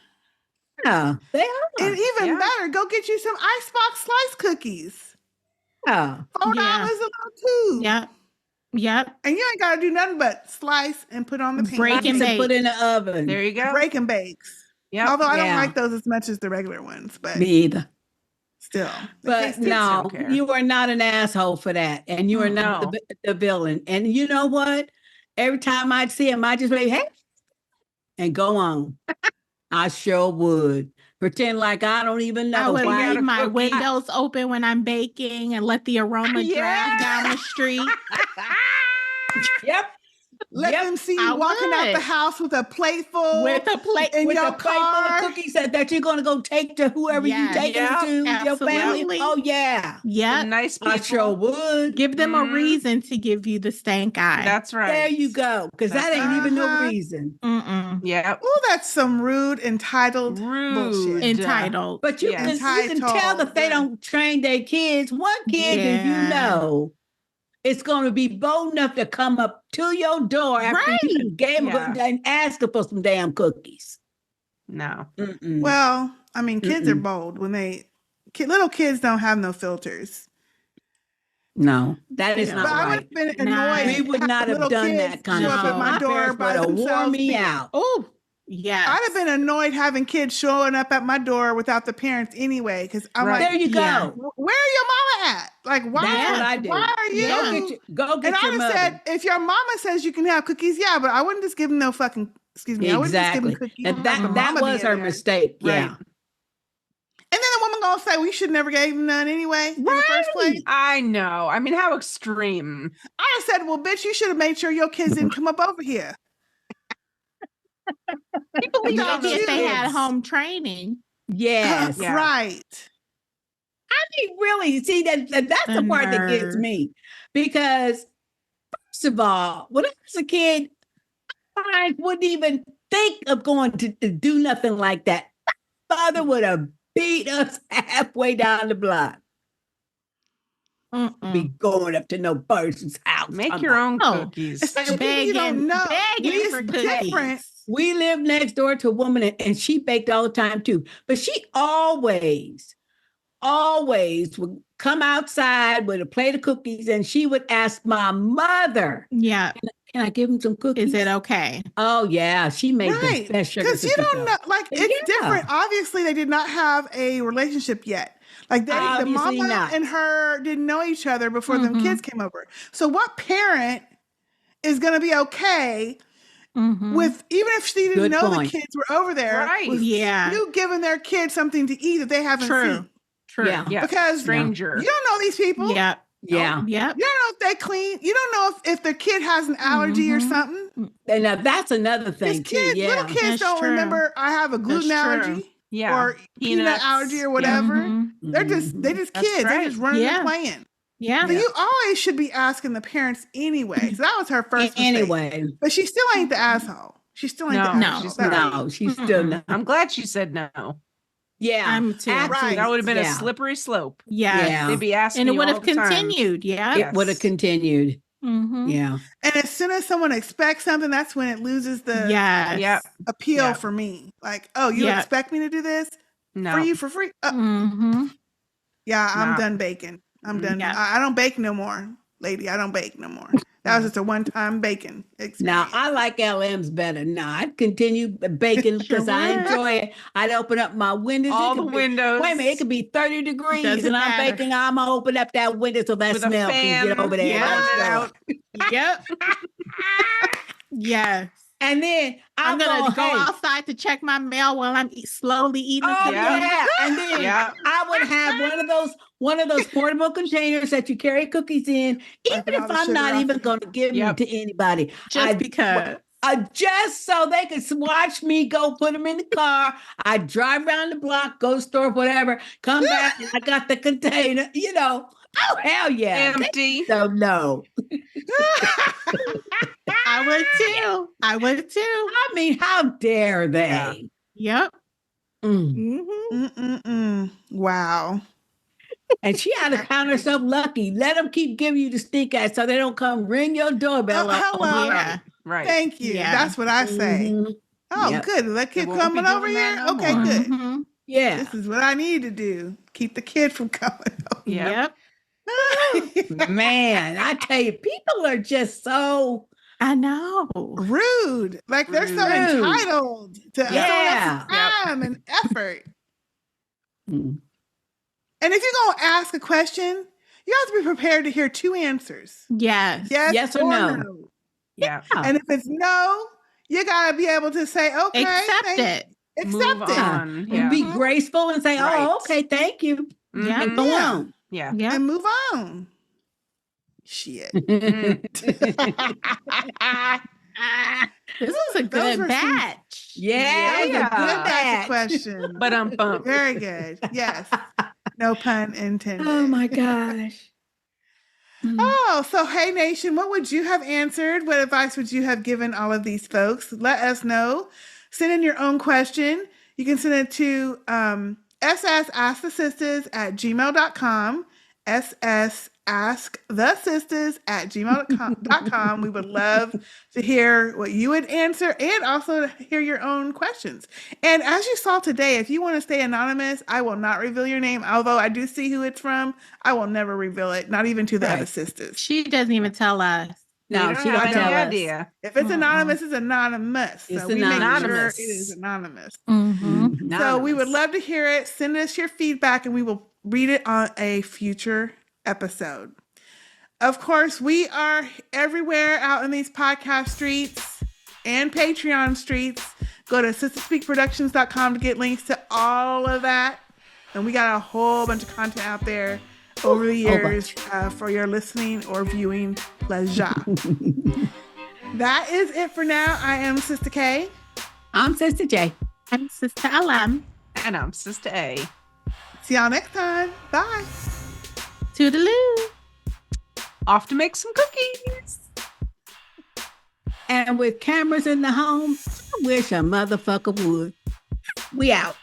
Yeah. They are. And even Yeah. better, go get you some icebox slice cookies. Yeah. $4 Yeah. a little too. Yep. Yep. And you ain't gotta do nothing but slice and put on the pan. Break and Slice bake. put in the oven. There you go. Break and bakes. Yep. Although I don't Yeah. like those as much as the regular ones, but Me either. still. they But taste good. no, don't care. you are not an asshole for that. And you are not No. the villain. And you know what? Every time I'd see him, I just say, hey, and go on. I sure would. Pretend like I don't even know I would why. leave my cookie. windows open when I'm baking and let the aroma Yeah. drive down the street. Yep. Let Yep, them see I you walking out would. the house with a plate full With a plate. in With your a plate full car. of cookies that you're going to go take to whoever you Yes. taking Yep, it to, your family. absolutely. Oh, yeah. Some Yep. nice I people. sure would. Give them a Mhm. reason to give you the stank eye. That's right. There you go. Because that That's ain't even no right. reason. Mm-mm. Yep. Oh, that's some rude, entitled Rude. bullshit. Entitled. But you, Yes. can tell Entitled, that they yeah. don't train their kids. One kid that you Yeah. know is going to be bold enough to come up to your door after you Right. gave them Yeah. and ask her for some damn cookies. No. Mm-mm. Well, I mean, kids are Mm-mm. bold when little kids don't have no filters. No, that is Yeah. But not I would right. have been Nah. annoyed. We would to not have little done kids that kind of show up at shit. my My door parents by would have wore themselves. me being- out. Oh, yes. I'd have been annoyed having kids showing up at my door without the parents anyway, because I'm Right. There like, you go. Yeah. where are your mama at? Like, why? That's what I do. Why are you? Yeah. Go get And your I'd have mother. said, if your mama says you can have cookies, yeah, but I wouldn't just give them no fucking. Excuse me. I wouldn't just give them Exactly. cookies. And without the that mama was being her there. mistake. Yeah. Right. And then the woman gonna say we should never gave them none anyway in the first place. I know. I mean, how extreme. I said, well, bitch, you should have made sure your kids didn't come up over here. People You even know, if they had kids. home training. Yes. Yeah. Right. I mean, really, see that's the The part that gets nerve. me. Because first of all, when I was a kid, I wouldn't even think of going to do nothing like that. My father would have beat us halfway down the block. Be going up to no person's house. Make I'm your like, own Oh. cookies. Especially people you don't know. begging It's for different. cookies. We lived next door to a woman and she baked all the time too. But she always would come outside with a plate of cookies and she would ask my mother, Yeah. can I give him some cookies? Is it okay? Oh, yeah. She made Right. the best sugar Because you cookies, don't though. know, like, it's Yeah. different. Obviously, they did not have a relationship yet. Like, the Obviously mama not. and her didn't know each other before them Mhm. kids came over. So, what parent is going to be okay Mhm. with, even if she didn't Good know point. the kids were over there, Right. with Yeah. you giving their kids something to eat that they haven't True. seen? True. Yeah. Yeah. Because Stranger. you don't know these people. Yep. Yeah. Yep. You don't know if they clean. You don't know if their kid has an allergy or Mhm. something. And now that's another These thing, too. kids, little Yeah. kids That's don't true. remember I have a gluten That's true. allergy Yeah. or peanut Peanuts. allergy or Yeah. whatever. Mhm. They just Mhm. That's kids. right. They just running Yeah. and playing. Yeah. So you always should be asking the parents anyway. So that was her first mistake. Anyway, But she still ain't the asshole. She still ain't the No, asshole. she's That's not. right. no, she's still Mm-mm. not. I'm glad she said no. Yeah. I'm too. absolutely. That would have been Yeah. a slippery slope. Yes. Yeah. They'd be asking And it you would all have the time. continued. Yeah. Yeah. It would have continued. Mm-hmm. Yeah. And as soon as someone expects something, that's when it loses the Yes. Yep. appeal Yeah. for me. Like, oh, you Yeah. expect me to do this No. for you for free? Mm-hmm. Yeah, I'm Nah. done baking. I'm done. Yeah. I don't bake no more, lady. I don't bake no more. That was just a one-time baking experience. Now I like LM's better. Now I'd continue baking because I would. enjoy it. I'd open up my windows. It All could the be- windows. Wait a minute, it could be 30 degrees Doesn't and I'm matter. baking. I'm gonna open up that window so that With a smell can fan. get over there. Yeah. Let's go. Out. Yep. Yes. And then I'm gonna go hey. outside to check my mail while I'm slowly eating. Oh Yeah. yeah. And then Yeah. I would have one of those portable containers that you carry cookies in, even Wiping all if the I'm sugar not off even the going to give them Yep. to anybody. Just because. Just so they could watch me go put them in the car. I drive around the block, go to the store, whatever, come back, and I got the container, Oh, hell yeah. Empty. So no. I would too. I would too. I mean, how dare they? Yeah. Yep. Mm. Mm-hmm. Wow. And she had to count herself lucky. Let them keep giving you the stink eye so they don't come ring your doorbell up. Hello. Yeah. Right. Thank you. Yeah. That's what I say. Mhm. Oh, Yep. good. That kid won't be coming over doing that here. no Okay, more. good. Mhm. Yeah. This is what I need to do. Keep the kid from coming over. Yep. Man, I tell you, people are just so I know. Rude. Like they're so Rude. entitled to someone Yeah. else's time and effort. Mm. And if you're going to ask a question, you have to be prepared to hear two answers. Yes. Yes or no. Yeah. And if it's no, you got to be able to say, okay. Accept it. Move Accept it. on. Yeah. Be graceful and say, Right. "Oh, okay, thank you," Yeah. and go Yeah. on. Yeah. Yeah. And move on. Shit. This is a Those good were some- batch. Yeah, it was a Yeah. good That's a batch. question. But bump. Very good. Yes. No pun intended. Oh my gosh. Mm. Oh, so hey nation, what would you have answered? What advice would you have given all of these folks? Let us know. Send in your own question. You can send it to ssaskthesisters@gmail.com. ssaskthesisters@gmail.com. We would love to hear what you would answer and also to hear your own questions. And as you saw today, if you want to stay anonymous, I will not reveal your name. Although I do see who it's from, I will never reveal it, not even to the Right. other sisters. She doesn't even tell us. No, We she don't don't have tell any us. idea. If it's Mm-mm. anonymous, it's anonymous. It's So we make sure anonymous. it is anonymous. Mm-hmm. So we would love to hear it. Send us your feedback and we will read it on a future episode. Of course, we are everywhere out in these podcast streets and Patreon streets. Go to sisterspeakproductions.com to get links to all of that. And we got a whole bunch of content out there over the years for your listening or viewing pleasure. That is it for now. I am Sister K. I'm Sister J. I'm Sister LM. And I'm Sister A. See y'all next time. Bye. Toodaloo. Off to make some cookies. And with cameras in the home, I wish a motherfucker would. We out.